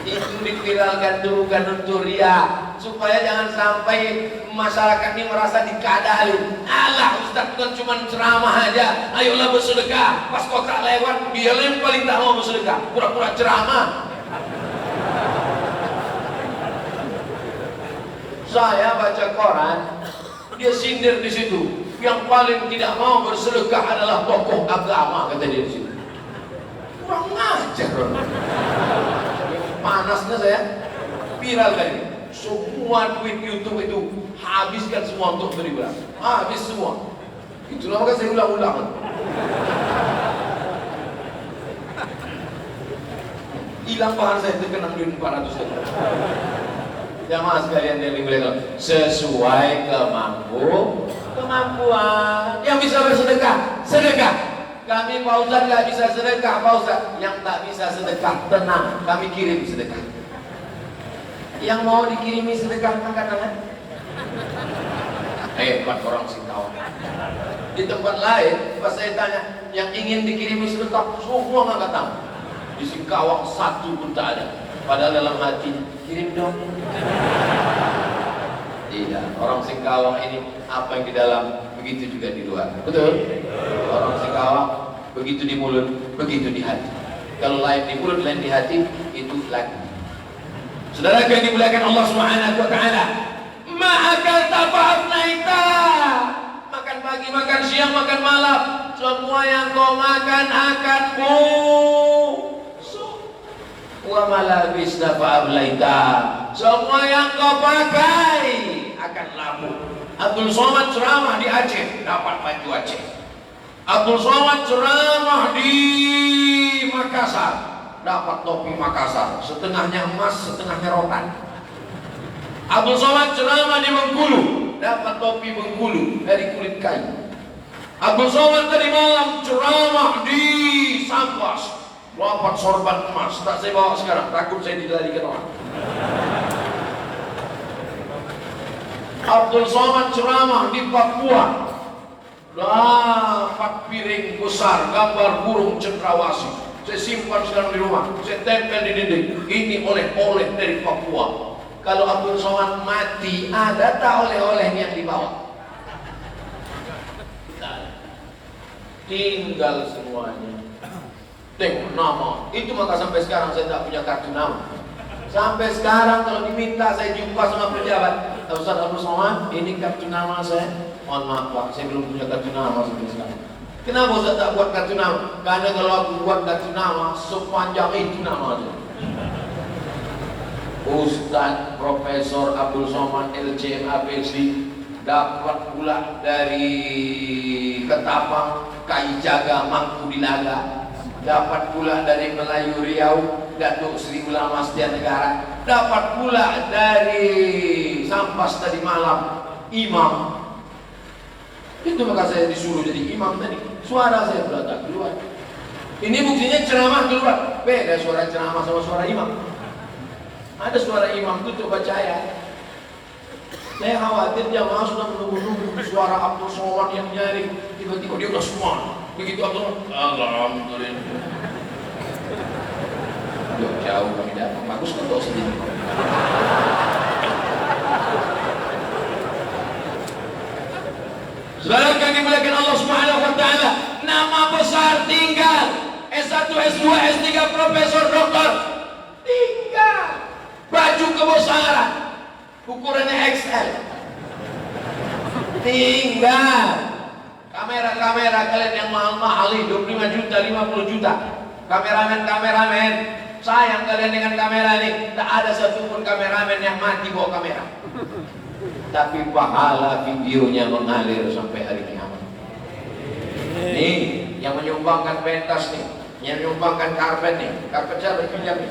Itu diviralkan dulu kan untuk ria, supaya jangan sampai masyarakat ini merasa dikadali. Alah Ustaz kan cuma ceramah aja, ayolah bersedekah. Pas kau tak lewat, dia yang paling tak mau bersedekah, pura-pura ceramah. Saya baca koran, dia sindir di situ. Yang paling tidak mau bersedekah adalah tokoh agama, kata dia di situ. Kurang ngajar. Panasnya saya viral kali ini. Semua duit YouTube itu habiskan semua untuk beri beras. Habis semua. Itulah maka saya ulang-ulang. Hilang bahan saya terkenang duit 400 ribu. Jamaah sekalian yang dimuliakan, sesuai kemampuan. Yang bisa bersedekah, sedekah. Kami Pak Ustaz nggak bisa sedekah, Pak Ustaz. Yang tak bisa sedekah, tenang, kami kirim sedekah. Yang mau dikirimi sedekah angkat tangan. Hebat orang Singkawang. Di tempat lain, pas saya tanya, yang ingin dikirimi sedekah, semua angkat tangan. Di Singkawang satu pun tak ada. Padahal dalam hati, kirim dong. Tidak, orang Singkawang ini apa yang di dalam, begitu juga di luar. Betul? Orang Singkawang begitu di mulut, begitu di hati. Kalau lain di mulut, lain di hati, itu lagi. Saudara yang dimuliakan Allah Subhanahu wa taala, ma'akal tafa'afnaita. Makan pagi, makan siang, makan malam, semua yang kau makan akan busuk. Wa malabis tafa'aflaita. Semua yang kau pakai akan lamu. Abdul Somad ceramah di Aceh, dapat baju Aceh. Abdul Somad ceramah di Makassar, dapat topi Makassar, setengahnya emas, setengahnya rotan. Abdul Somad ceramah di Bengkulu, dapat topi Bengkulu dari kulit kayu. Abdul Somad tadi malam ceramah di Sambas, dapat sorban emas. Tak saya bawa sekarang, takut saya dilarikan orang. Abdul Somad ceramah di Papua, dapat piring besar gambar burung cendrawasih. Saya simpan sekarang di rumah, saya tempel di dinding. Ini oleh-oleh dari Papua. Kalau Abdul Somad mati, ada tak oleh-olehnya yang dibawa? Tinggal semuanya. Tengok nama. Itu maka sampai sekarang saya tak punya kartu nama. Sampai sekarang kalau diminta saya jumpa sama pejabat, Ustaz Abdul Somad, ini kartu nama saya. Mohon maaf Pak, saya belum punya kartu nama sampai sekarang. Kenapa Ustaz tak buat kartu nama? Karena kalau aku buat kartu nama, sepanjang itu namanya. Ustaz Profesor Abdul Somad LCM APC dapat pula dari Ketapang, Kaijaga, Mangku Dilaga, dapat pula dari Melayu Riau, Datuk Sri Ulama Setia Negara, dapat pula dari Sampas tadi malam, imam. Itu maka saya disuruh jadi imam tadi. Suara saya pula tak keluar. Ini buktinya ceramah keluar. Beda suara ceramah sama suara imam. Ada suara imam tutup baca ayat. Saya khawatir jamaah sudah menunggu-nunggu suara Abdul Somad yang nyaring. Tiba-tiba dia udah semua. Begitu Abdul Somad, alhamdulillah. Jauh kami datang. Bagus kan tahu sendiri. Saudara yang dimuliakan Allah Subhanahu wa taala, nama besar tinggal. S1, S2, S3, profesor, doktor tinggal. Baju kebesaran ukurannya XL tinggal. Kamera-kamera kalian yang mahal-mahal 25 juta, 50 juta. Kameramen, sayang kalian dengan kamera ini. Tak ada satupun kameramen yang mati bawa kamera, tapi pahala videonya mengalir sampai hari kiamat. Nih, yang menyumbangkan pentas nih, yang menyumbangkan karpet nih, karpet siapa pinjam nih?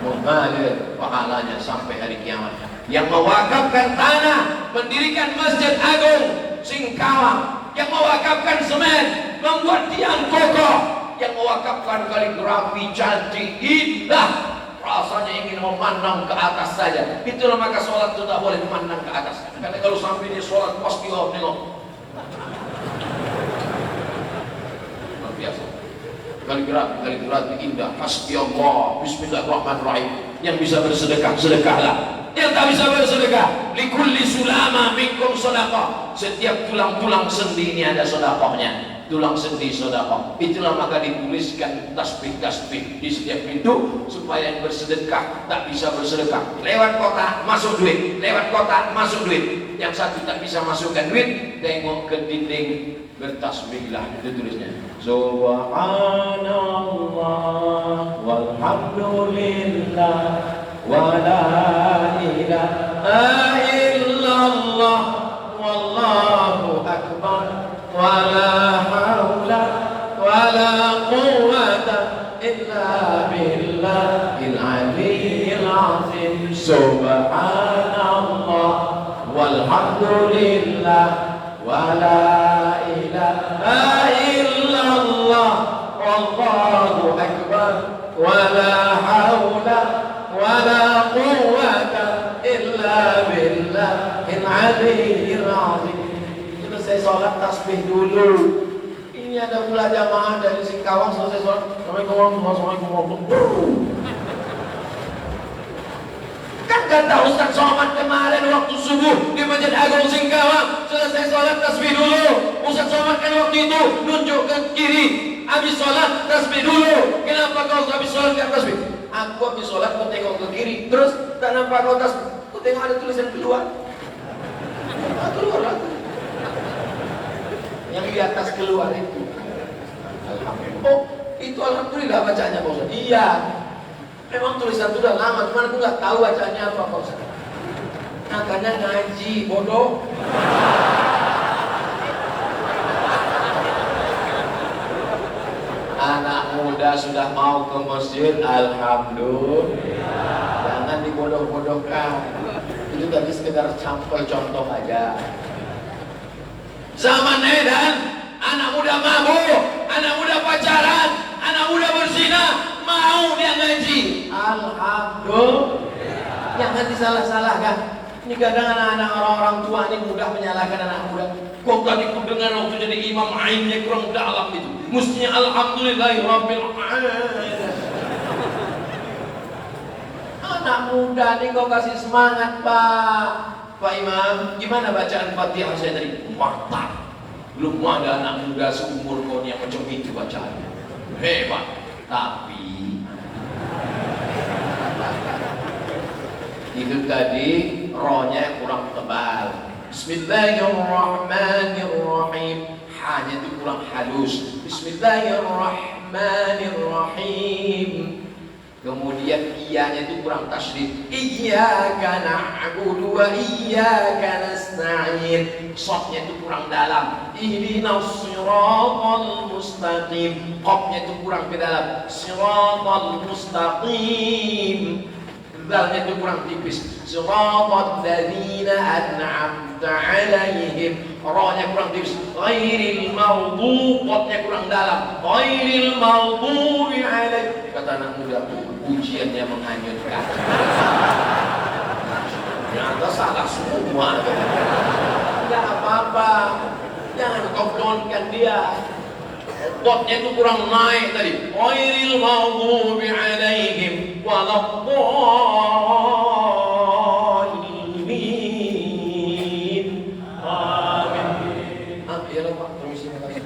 Mengalir pahalanya sampai hari kiamat. Yang mewakafkan tanah, mendirikan Masjid Agung Singkawang, yang mewakafkan semen, membuat tiang kokoh, yang mewakafkan kaligrafi cantik indah, rasanya ingin memandang ke atas saja. Itulah maka sholat itu tak boleh memandang ke atas. Karena kalau sampai dia sholat pasti kau tengok. Luar biasa. Kaligrafi indah. Hasbi Allah. Bismillahirrahmanirrahim. Yang bisa bersedekah, sedekahlah. Yang tak bisa bersedekah, likulli sulama minkum sedekah. Setiap tulang-tulang sendi ini ada sedekahnya. Tulang sendi sedekah. Itulah maka dituliskan tasbih-tasbih di setiap pintu supaya yang bersedekah tak bisa bersedekah. Lewat kota masuk duit, lewat kota masuk duit. yang satu tak bisa masukkan duit, tengok ke dinding, bertasbihlah. Itu tulisnya. Subhanallah walhamdulillah wa la ilaha illallah wallahu akbar wa la haula wa la quwwata illa billahil aliyyil azim. Subhanallah walhamdulillah wa la ilaha illallah wallahu akbar wa la haula wa la quwwata illa billahil aliyyil azim. Selesai sholat tasbih dulu. Ini ada pula jamaah dari Singkawang selesai sholat, Assalamualaikum warahmatullahi wabarakatuh. Kan kata Ustaz Somad kemarin waktu subuh di Masjid Agung Singkawang, selesai sholat tasbih dulu. Ustaz Somad kan waktu itu nunjuk ke kiri, habis sholat tasbih dulu. Kenapa kau habis sholat gak tasbih? Aku habis sholat aku tengok ke kiri, terus tak nampak kau tasbih. Aku tengok ada tulisan keluar. Keluar lah. Yang di atas keluar itu. Alhamdulillah. Oh, itu alhamdulillah bacanya Pak Ustaz. Iya. Memang tulisan itu udah lama, cuman aku nggak tahu bacanya apa Pak Ustaz. Makanya ngaji, bodoh. Anak muda sudah mau ke masjid, alhamdulillah. Jangan dibodoh-bodohkan. Itu tadi sekedar sampel contoh aja. Zaman edan, anak muda mabuk, anak muda pacaran, anak muda berzina, mau dia ngaji. Alhamdulillah. Jangan disalah-salahkan. Ini kadang anak-anak orang-orang tua ini mudah menyalahkan anak muda. Kok tadi ku dengar waktu jadi imam ainnya kurang dalam itu. Mestinya alhamdulillahirabbil alamin. Anak muda nih kau kasih semangat Pak Imam, gimana bacaan Fatihah saya tadi? Mantap. Belum ada anak muda seumur kau yang macam itu bacaannya. Hebat. Tapi itu tadi rohnya kurang tebal. Bismillahirrahmanirrahim. Hanya itu kurang halus. Bismillahirrahmanirrahim. Kemudian iyanya itu kurang tasydid. Iyyaka na'budu wa iyyaka nasta'in. Shadnya itu kurang dalam. Ihdinas siratal mustaqim. Qafnya itu kurang ke dalam. Siratal mustaqim. Dalnya itu kurang tipis. Siratal ladzina an'amta 'alaihim. Ra'nya kurang tipis. Ghairil maghdubi. Qafnya kurang dalam. Ghairil maghdubi 'alaihim. Kata anak muda, ujiannya menghanyutkan. Ternyata salah semua. Enggak apa-apa. Jangan kau downkan dia. Qafnya itu kurang naik tadi. Ghairil maghdubi 'alaihim waladdallin. Amin. Ah, iya Pak, permisi makasih.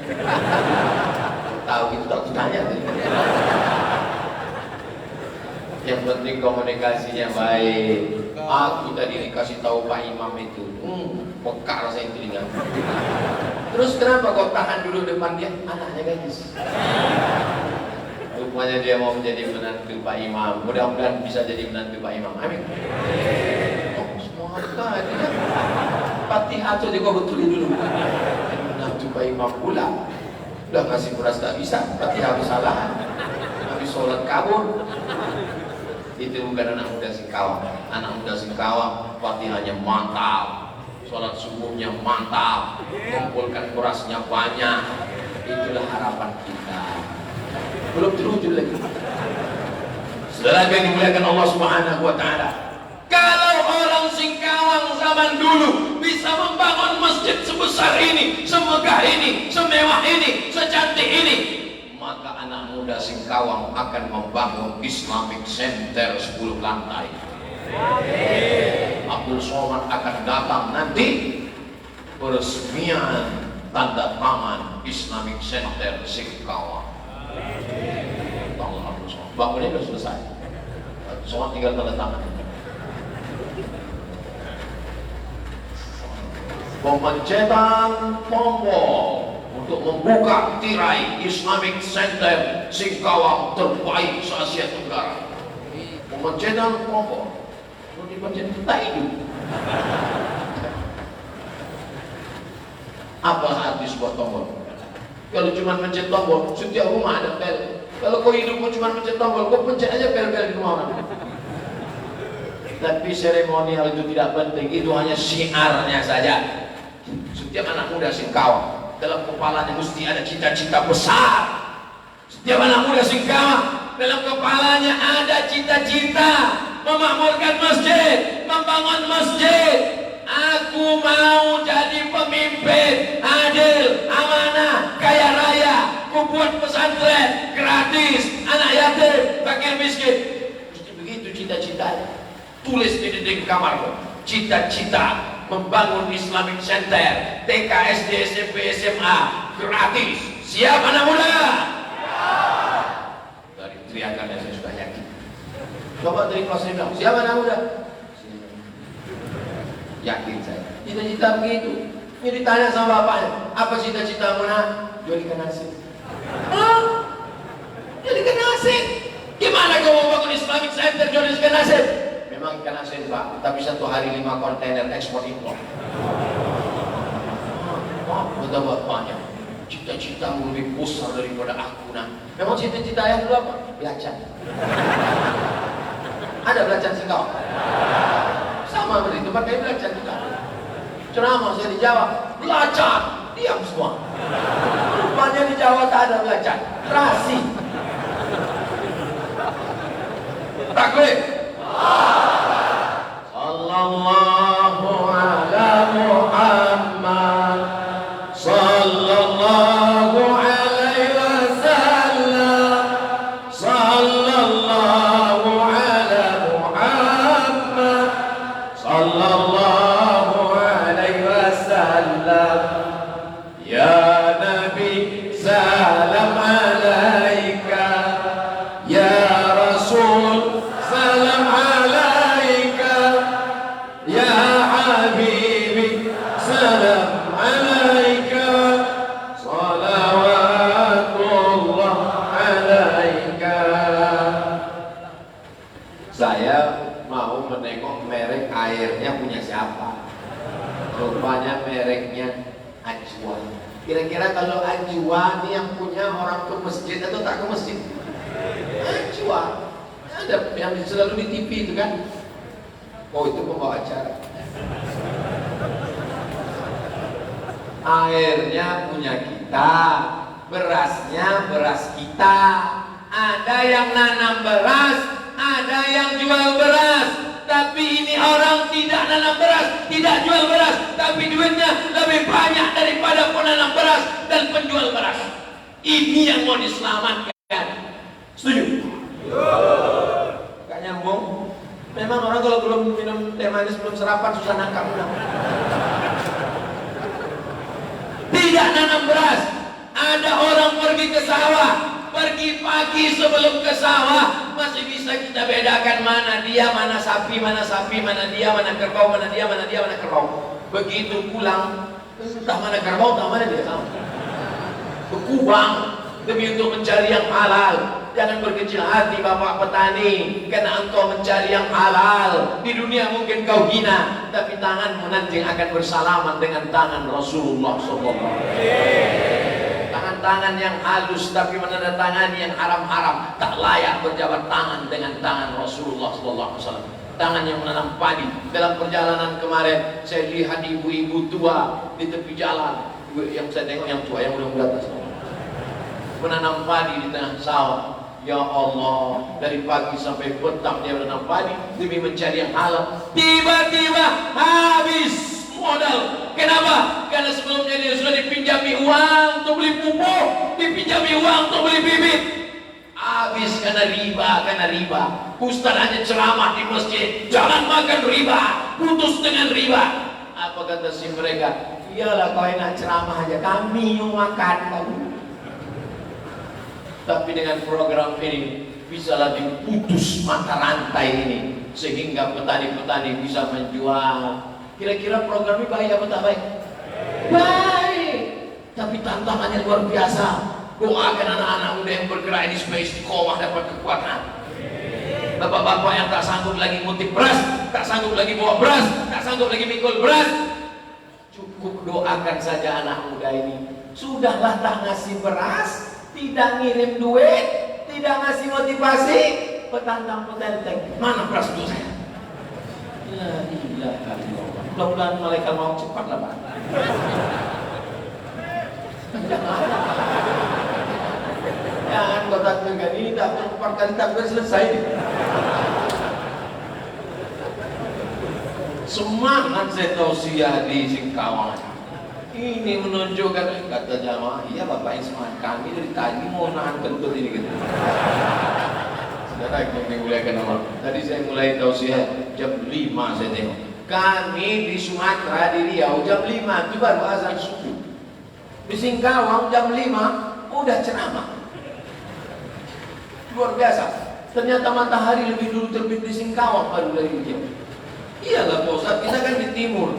Tahu gitu tak tanya tadi. Yang penting komunikasinya baik. Aku tadi dikasih tahu Pak Imam itu, peka rasanya telinga. Terus kenapa kau tahan dulu depan dia? Anaknya gadis. Rupanya dia mau menjadi menantu Pak Imam. Mudah-mudahan bisa jadi menantu Pak Imam. Amin. Oh, semangat tadi. Fatihah saja kau betulin dulu. Menantu Pak Imam pula. Udah ngasih beras tak bisa. Fatihah salah. Habis sholat kabur. Itu bukan anak muda Singkawang. Anak muda Singkawang Fatihahnya mantap, sholat subuhnya mantap, kumpulkan berasnya banyak. Itulah harapan kita. Belum terwujud lagi. Saudara yang dimuliakan Allah Subhanahu wa ta'ala, kalau orang Singkawang zaman dulu bisa membangun masjid sebesar ini, semegah ini, semewah ini, secantik ini, maka anak muda Singkawang akan membangun Islamic Center 10 lantai. Abdul Somad akan datang nanti peresmian tanda tangan Islamic Center Singkawang. Bangunnya sudah selesai. Somad tinggal tanda tangan. Pemencetan tombol untuk membuka tirai Islamic Center Singkawang terbaik se-Asia Tenggara. Pemencetan tombol. Kalau dipencet kita hidup. Apa arti sebuah tombol? Kalau cuma mencet tombol, setiap rumah ada bel. Kalau kau hidupmu cuma mencet tombol, kau pencet aja bel-bel di rumah orang. Tapi seremonial itu tidak penting, itu hanya syiarnya saja. Setiap anak muda Singkawang dalam kepalanya mesti ada cita-cita besar. Setiap anak muda Singkawang dalam kepalanya ada cita-cita memakmurkan masjid, membangun masjid. Aku mau jadi pemimpin adil, amanah, kaya raya. Ku buat pesantren gratis, anak yatim, fakir miskin. Mesti begitu cita-citanya. Tulis di dinding kamarmu, cita-cita membangun Islamic Center, TK, SD, SMP, SMA gratis. Siap anak muda? Dari teriakannya saya sudah yakin. Coba dari kelas saya bilang, siap anak muda? Yakin saya. Cita-cita begitu. Ini ditanya sama bapaknya, apa cita-citamu nak? Jadi ikan asin. Hah? Jadi ikan asin? Gimana kau mau bangun Islamic Center jadi ikan asin? Memang ikan asin pak, tapi satu hari 5 kontainer ekspor impor. Kata bapaknya, cita-citamu lebih besar daripada aku nak. Memang cita-cita yang dulu apa? Belacan. Ada belacan Singkawang? Sama begitu, pakai belacan juga. Ceramah saya di Jawa, belacan, diam semua. Rupanya di Jawa tak ada belacan, terasi. Takbir. Sallallahu ala Muhammad, sallallahu alaihi wasallam, sallallahu ala Muhammad, sallallahu alaihi wasallam. Ya Nabi salam alaika, ya Rasul salam alaika, ya Habibi salam alaika, salawatullah alaika. Saya mau menengok merek airnya punya siapa. Rupanya mereknya Ajwa. Kira-kira kalau Ajwa ini yang punya orang ke masjid atau tak ke masjid? Ajwa. Ada yang selalu di TV itu kan? Oh itu pembawa acara. Airnya punya kita, berasnya beras kita. Ada yang nanam beras, ada yang jual beras. Tapi ini orang tidak nanam beras, tidak jual beras, tapi duitnya lebih banyak daripada penanam beras dan penjual beras. Ini yang mau diselamatkan. Setuju? Gak nyambung. Memang orang kalau belum minum teh manis, belum sarapan, susah nangkap. Tidak nanam beras. Ada orang pergi ke sawah, pergi pagi sebelum ke sawah, masih bisa kita bedakan mana dia, mana sapi, mana dia, mana kerbau, mana dia, mana kerbau. Begitu pulang, entah mana kerbau, entah mana dia sama. Berkubang demi untuk mencari yang halal. Jangan berkecil hati bapak petani, karena engkau mencari yang halal. Di dunia mungkin kau hina, tapi tanganmu nanti akan bersalaman dengan tangan Rasulullah SAW. Tangan yang halus tapi menandatangani yang haram-haram, tak layak berjabat tangan dengan tangan Rasulullah SAW. Tangan yang menanam padi. Dalam perjalanan kemarin saya lihat ibu-ibu tua di tepi jalan. Yang saya tengok yang tua, yang muda-muda atas, menanam padi di tengah sawah. Ya Allah, dari pagi sampai petang dia menanam padi demi mencari yang halal. Tiba-tiba habis modal. Kenapa? Karena sebelumnya dia sudah dipinjami uang untuk beli pupuk, dipinjami uang untuk beli bibit. Habis karena riba. Ustaz hanya ceramah di masjid, jangan makan riba, putus dengan riba. Apa kata si mereka? Iyalah kau enak ceramah aja, kami yang makan kamu. Tapi dengan program ini bisalah diputus mata rantai ini, sehingga petani-petani bisa menjual. Kira-kira program ini baik apa tak baik? Baik. Tapi tantangannya luar biasa. Doakan anak-anak muda yang bergerak ini supaya istiqomah dapat kekuatan. Bapak-bapak yang tak sanggup lagi ngutip beras, tak sanggup lagi bawa beras, tak sanggup lagi mikul beras, cukup doakan saja anak muda ini. Sudahlah tak ngasih beras, tidak ngirim duit, tidak ngasih motivasi, petantang petenteng. Mana beras untuk saya? La ilaha illallah. Mudah-mudahan malaikat mau cepat lah Pak. Jangan kotak dengan ini tak berempat kali takbir selesai. Semangat saya tausiah di Singkawang. Ini menunjukkan kata jamaah, iya Bapak yang semangat. Kami dari tadi mau nahan kentut ini gitu. Saudara yang dimuliakan Allah. Tadi saya mulai tausiah jam 5 saya tengok. Kami di Sumatera di Riau jam 5 itu baru azan subuh. Di Singkawang jam 5 udah ceramah. Luar biasa. Ternyata matahari lebih dulu terbit di Singkawang baru dari Riau. Iyalah Pak Ustaz, kita kan di timur.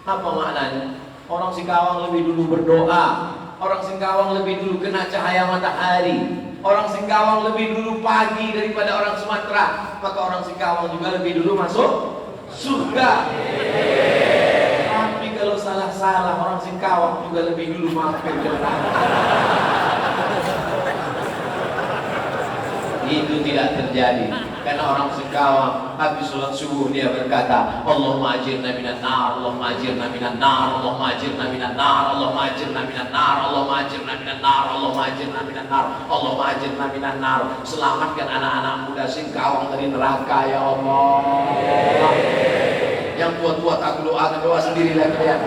Apa maknanya? Orang Singkawang lebih dulu berdoa. Orang Singkawang lebih dulu kena cahaya matahari. Orang Singkawang lebih dulu pagi daripada orang Sumatera. Maka orang Singkawang juga lebih dulu masuk surga. Tapi kalau salah-salah orang Singkawang juga lebih dulu maafkan. Itu tidak terjadi karena orang Singkawang habis sholat subuh dia berkata, Allahumma ajirna minan nar, Allahumma ajirna minan nar, Allahumma ajirna minan nar, Allahumma ajirna minan nar, Allahumma ajirna minan nar, Allahumma ajirna minan nar, Allahumma ajirna minan nar. Selamatkan anak-anak muda Singkawang dari neraka ya Allah. Yang tua-tua tak doa sendiri lah kalian.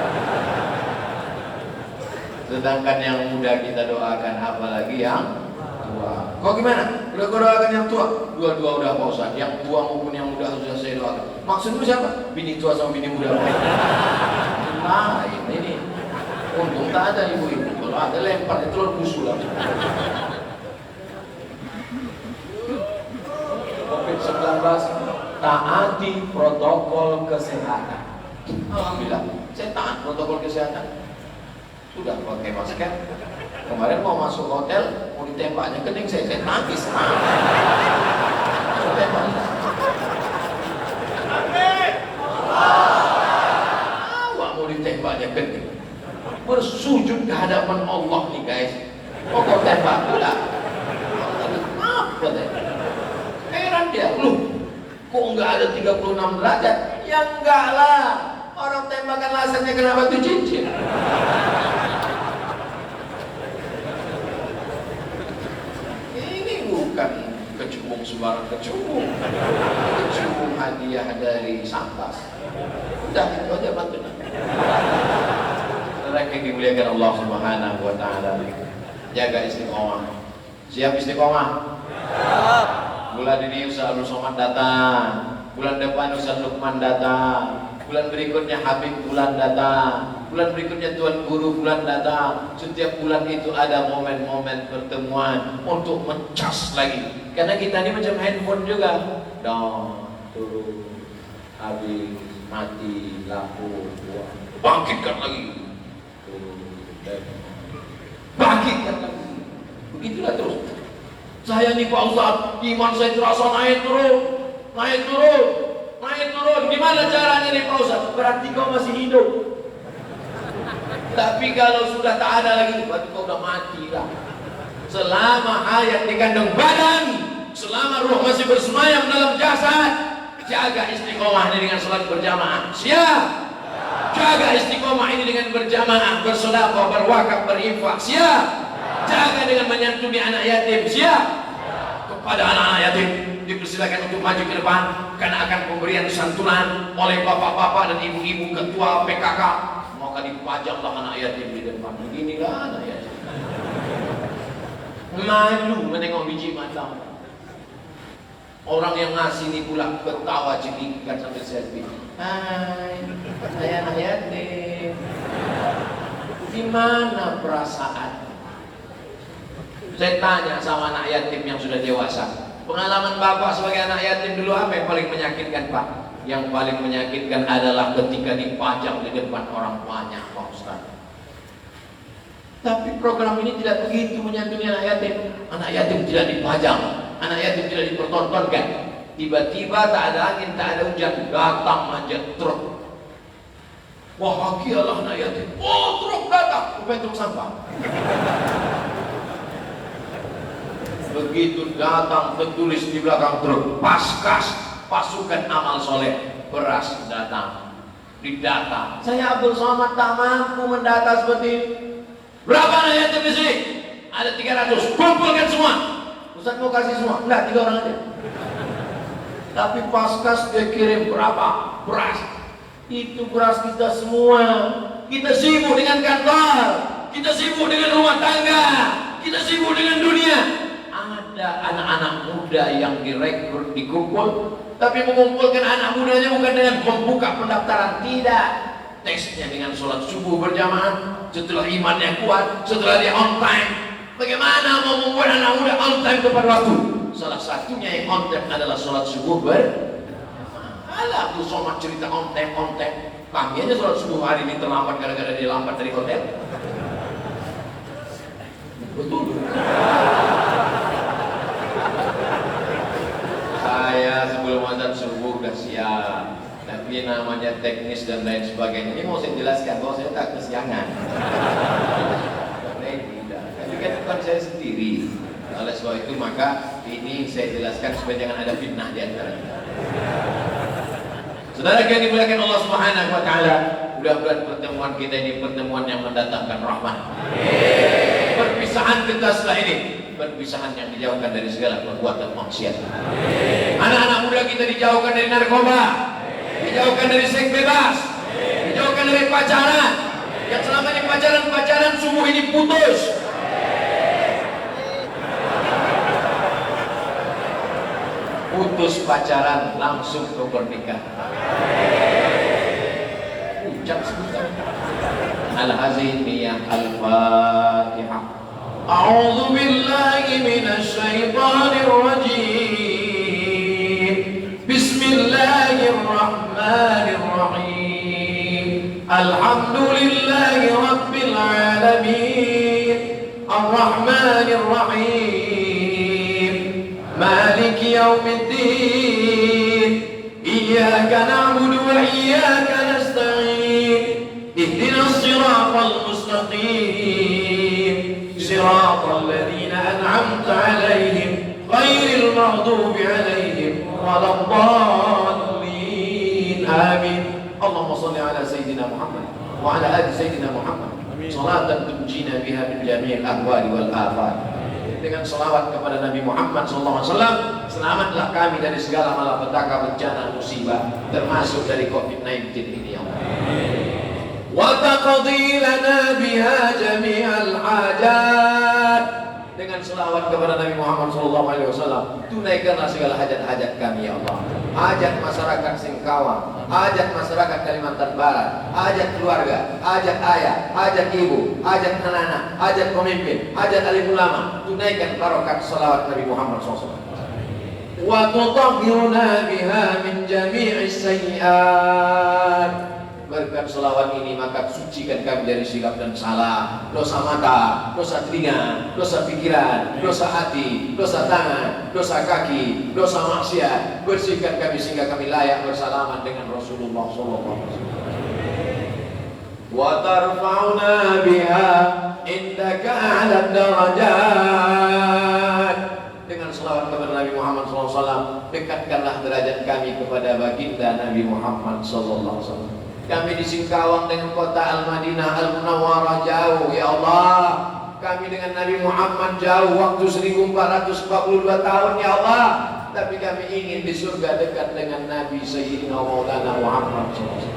Sedangkan yang muda kita doakan, apalagi yang tua. Kok gimana? Udah kau doakan yang tua? Dua-dua udah Pak Ustaz. Yang tua maupun yang muda sudah saya doakan. Maksudmu siapa? Bini tua sama bini muda. Nah ini untung tak ada ibu-ibu. Kalau ada lempar itu telur busuk lah. COVID-19, taati protokol kesehatan. Alhamdulillah, saya taat protokol kesehatan. Sudah pakai masker. Kemarin mau masuk hotel, mau ditembaknya kening saya nangis. Awak mau ditembaknya kening. Bersujud ke hadapan Allah nih guys. Oh kau tembak pula. Apa deh? Heran dia, lu kok enggak ada 36 derajat? Ya enggak lah. Orang tembakan lasernya kena batu cincin. Bukan kecubung sembarang kecubung hadiah dari Santas. Udah itu aja bantu. Mereka yang dimuliakan Allah Subhanahu wa taala. Jaga istiqomah. Siap istiqomah? Siap. Bulan ini Ustaz Abdul Somad datang. Bulan depan Ustaz Lukman datang. Bulan berikutnya Habib bulan datang. Bulan berikutnya Tuan Guru bulan datang. Setiap bulan itu ada momen-momen pertemuan untuk mencas lagi. Karena kita ini macam handphone juga. Down, turun, habis, mati, lampu, buang. Bangkitkan lagi. Turun, bangkitkan lagi. Begitulah terus. Saya nih Pak Ustaz, iman saya terasa naik turun, naik turun, naik turun. Gimana caranya nih Pak Ustaz? Berarti kau masih hidup. Tapi kalau sudah tak ada lagi, berarti kau udah mati lah. Selama hayat di kandung badan, selama ruh masih bersemayam dalam jasad, jaga istiqomah ini dengan salat berjamaah. Siap? Jaga istiqomah ini dengan berjamaah, bersedekah, berwakaf, berinfak. Siap? Jaga dengan menyantuni anak yatim. Siap? Kepada anak-anak yatim dipersilakan untuk maju ke depan karena akan pemberian santunan oleh bapak-bapak dan ibu-ibu ketua PKK. Maka dipajanglah anak yatim di depan. Beginilah anak yatim. Malu menengok biji mata. Orang yang ngasih ini pula ketawa cekikikan sambil selfie. Hai, saya anak yatim. Gimana perasaan? Saya tanya sama anak yatim yang sudah dewasa. Pengalaman bapak sebagai anak yatim dulu apa yang paling menyakitkan Pak? Yang paling menyakitkan adalah ketika dipajang di depan orang banyak Pak Ustaz. Tapi program ini tidak begitu menyantuni anak yatim. Anak yatim tidak dipajang, anak yatim tidak dipertontonkan. Tiba-tiba tak ada angin, tak ada hujan, datang aja truk. Bahagialah anak yatim. Oh, truk datang, bukan truk sampah. Begitu datang, tertulis di belakang truk, Paskas, pasukan amal soleh, beras datang. Didata. Saya Abdul Somad tak mampu mendata seperti ini. Berapa anak yatim di sini? Ada 300. Kumpulkan semua. Ustaz mau kasih semua? Enggak, 3 orang aja. Tapi Paskas dia kirim berapa? Beras. Itu beras kita semua. Kita sibuk dengan kantor, kita sibuk dengan rumah tangga, kita sibuk dengan dunia. Ada anak-anak muda yang direkrut, dikumpul, tapi mengumpulkan anak mudanya bukan dengan membuka pendaftaran, tidak. Tesnya dengan sholat subuh berjamaah, setelah imannya kuat, setelah dia on time. Bagaimana mau membuat anak muda on time tepat waktu? Salah satunya yang on time adalah sholat subuh Alah, Abdul Somad cerita on time. Kami aja sholat subuh hari ini terlambat gara-gara dia lambat dari hotel. Betul. Saya sebelum azan subuh udah siap. Tapi namanya teknis dan lain sebagainya. Ini mau saya jelaskan bahwa saya tak kesiangan. Tidak. Tapi kan bukan saya sendiri. Oleh sebab itu maka ini saya jelaskan supaya jangan ada fitnah di antara kita. Saudara yang dimuliakan Allah Subhanahu wa taala, mudah-mudahan pertemuan kita ini pertemuan yang mendatangkan rahmat. Perpisahan kita setelah ini, perpisahan yang dijauhkan dari segala perbuatan maksiat. Anak-anak muda kita dijauhkan dari narkoba, dijauhkan dari seks bebas, dijauhkan dari pacaran. Yang selama ini pacaran subuh ini putus. Putus pacaran langsung ke pernikahan. Ucap sebentar. Al-Hazimiyah Al-Fatihah. A'udzu billahi minasy syaithanir rajim. Bismillahirrahmanirrahim. Alhamdulillahi rabbil alamin. Ar-Rahmanir Rahim. مالك يوم الدين إياك نعبد وإياك نستعين اهدنا الصراط المستقيم صراط الذين أنعمت عليهم غير المغضوب عليهم ولا الضالين آمين. اللهم صل على سيدنا محمد وعلى آل سيدنا محمد صلاة تنجينا بها من جميع الأهوال والآفات. Dengan selawat kepada Nabi Muhammad SAW, selamatlah kami dari segala malapetaka, bencana, musibah, termasuk dari COVID-19 ini ya Allah. Wa taqdi lana biha jami'al hajat. Dengan selawat kepada Nabi Muhammad SAW, tunaikanlah segala hajat-hajat kami ya Allah. Hajat masyarakat Singkawang, hajat masyarakat Kalimantan Barat, hajat keluarga, hajat ayah, hajat ibu, hajat anak-anak, hajat pemimpin, hajat alim ulama. Tunaikan barokat salawat Nabi Muhammad SAW. Wa tutahhiruna biha min jami'is sayyi'at. Berkat selawat ini maka sucikan kami dari silap dan salah, dosa mata, dosa telinga, dosa pikiran, dosa hati, dosa tangan, dosa kaki, dosa maksiat. Bersihkan kami sehingga kami layak bersalaman dengan Rasulullah SAW. Wa tarfa'una biha indaka 'ala darajat. Dengan selawat kepada Nabi Muhammad SAW, dekatkanlah derajat kami kepada baginda Nabi Muhammad SAW. Kami di Singkawang dengan kota Al-Madinah Al-Munawwarah jauh ya Allah. Kami dengan Nabi Muhammad jauh waktu 1442 tahun ya Allah. Tapi kami ingin di surga dekat dengan Nabi Sayyidina Maulana Muhammad SAW.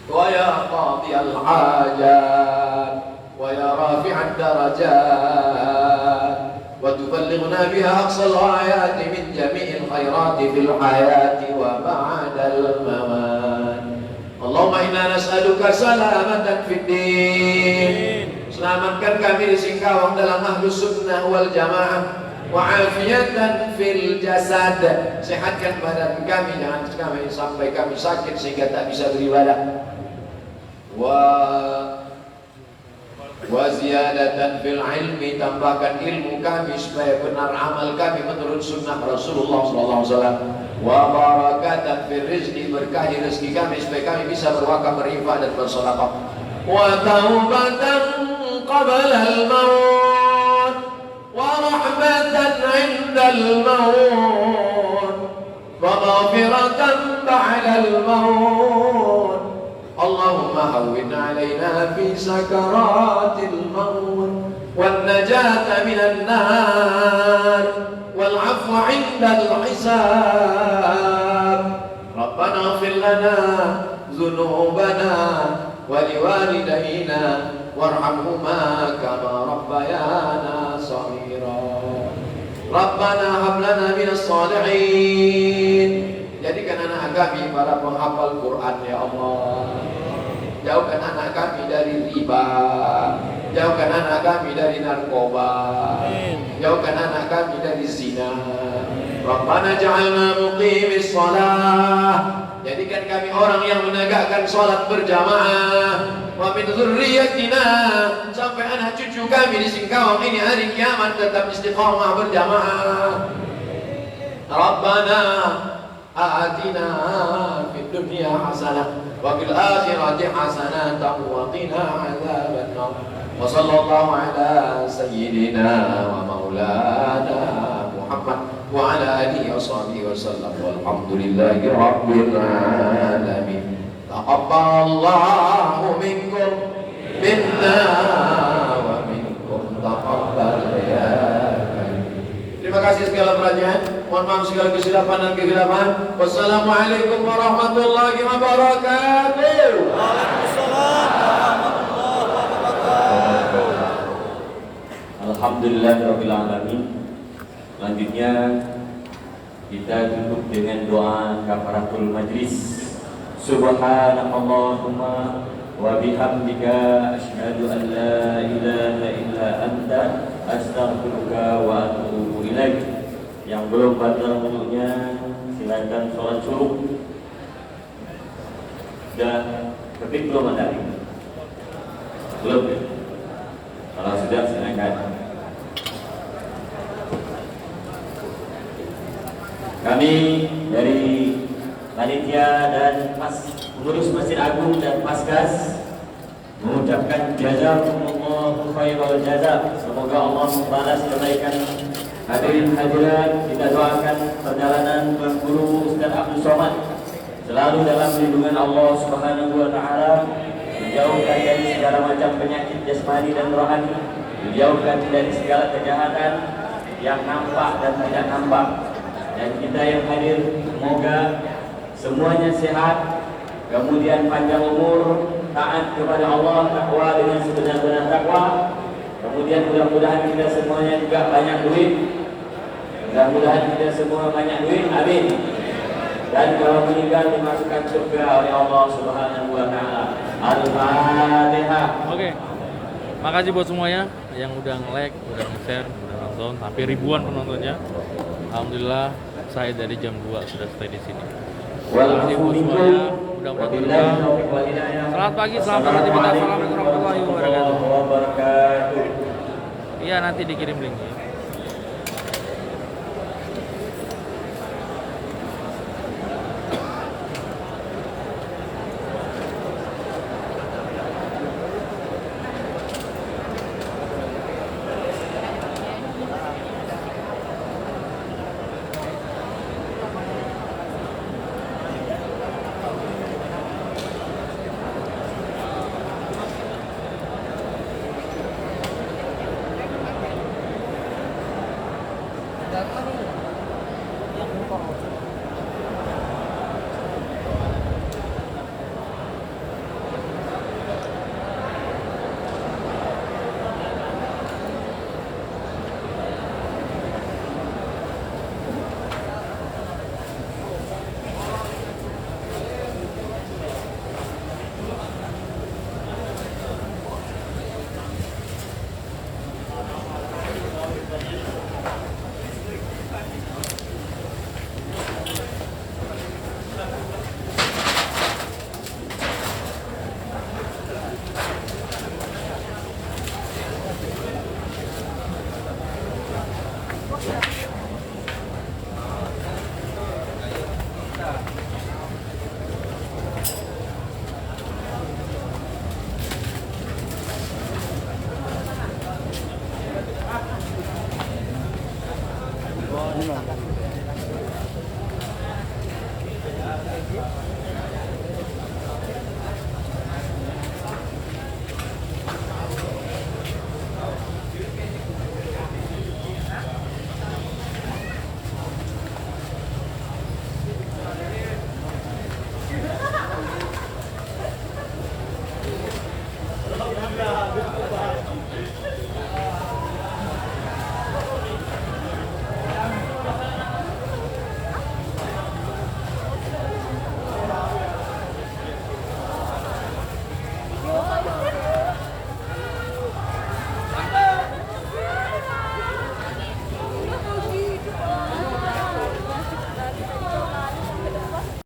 Wa ya qadhi al-hajat wa ya rafi'ad darajat wa tuballighna biha aqsal ayati min jami'il khairati fil hayati wa ba'dal mamat. Allahumma inna nas'aluka salamatan fid din. Selamatkan kami di Singkawang dalam ahlus sunnah wal jamaah, wa afiyatan fil jasad. Sehatkan badan kami, jangan kami sampai kami sakit sehingga tak bisa beribadah. wa ziyadatan fil ilmi, tambahkan ilmu kami supaya benar amal kami menurut sunnah Rasulullah sallallahu alaihi wasallam, wa barakatan fil rizqi, berkahi rezeki kami supaya kami bisa berwakaf, berinfak dan bersedekah, wa taubatan qabla al-maut wa rahmatan 'inda al-maut wa maghfiratan ba'da al-maut. Allahumma hawwin 'alaina fi sakaratil maut wan najata minan nar wal 'afwa 'inda al-hisab. Rabbana ighfir lana dhunubana wa liwalidayna warhamhuma kama rabbayana shaghira. Rabbana hab lana minas shalihin. Jadikan anak kami para penghafal Quran ya Allah. Jauhkan anak kami dari riba, jauhkan anak kami dari narkoba, jauhkan anak kami dari zina. Rabbana ja'alna muqimis shalah, jadikan kami orang yang menegakkan salat berjamaah. Wa min dzurriyyatina, sampai anak cucu kami di Singkawang ini hari kiamat tetap istiqamah berjamaah. Rabbana atina fid dunya hasanah wa fil akhirati hasanah wa qina adzaban nar. Wa sallallahu ala sayyidina wa maulana Muhammad wa ala alihi wa sahbihi wa sallam, walhamdulillahi rabbil alamin. Taqabbalallahu minkum minna wa minkum taqabbal ya. Terima kasih segala perhatian. Mohon maaf segala kesilapan dan kegelapan. Wassalamualaikum warahmatullahi wabarakatuh. Waalaikumsalam warahmatullahi wabarakatuh. Alhamdulillahirabbil alamin. Selanjutnya kita tutup dengan doa kafaratul majlis. Subhanakallahumma wa bihamdika asyhadu an la ilaha illa anta astaghfiruka wa atubu ilaik. Yang belum batal wudunya silakan sholat suruh. Dan ketik belum ada? Belum ya? Kalau sudah silakan. Kami dari panitia dan pengurus Masjid Agung dan Paskas mengucapkan jazakumullahu khairal jazaa. Semoga Allah membalas kebaikan hadirin hadirat. Kita doakan perjalanan Tuan Guru Ustaz Abdul Somad selalu dalam lindungan Allah Subhanahu wa taala, dijauhkan dari segala macam penyakit jasmani dan rohani, dijauhkan dari segala kejahatan yang nampak dan tidak nampak. Dan kita yang hadir semoga semuanya sehat, kemudian panjang umur, taat kepada Allah, takwa dengan sebenar-benar takwa. Kemudian mudah-mudahan kita semuanya juga banyak duit. Mudah-mudahan kita semua banyak duit, amin. Dan kalau meninggal dimasukkan surga oleh Allah Subhanahu wa taala. Al-Fatihah. Oke. Makasih buat semuanya yang udah nge-like, udah nge-share, udah nonton, hampir ribuan penontonnya. Alhamdulillah saya dari jam 2 sudah stay di sini. Terima kasih buat semuanya. Mudah-mudahan selamat pagi, selamat beraktivitas. Assalamualaikum warahmatullahi wabarakatuh. Iya, nanti dikirim linknya.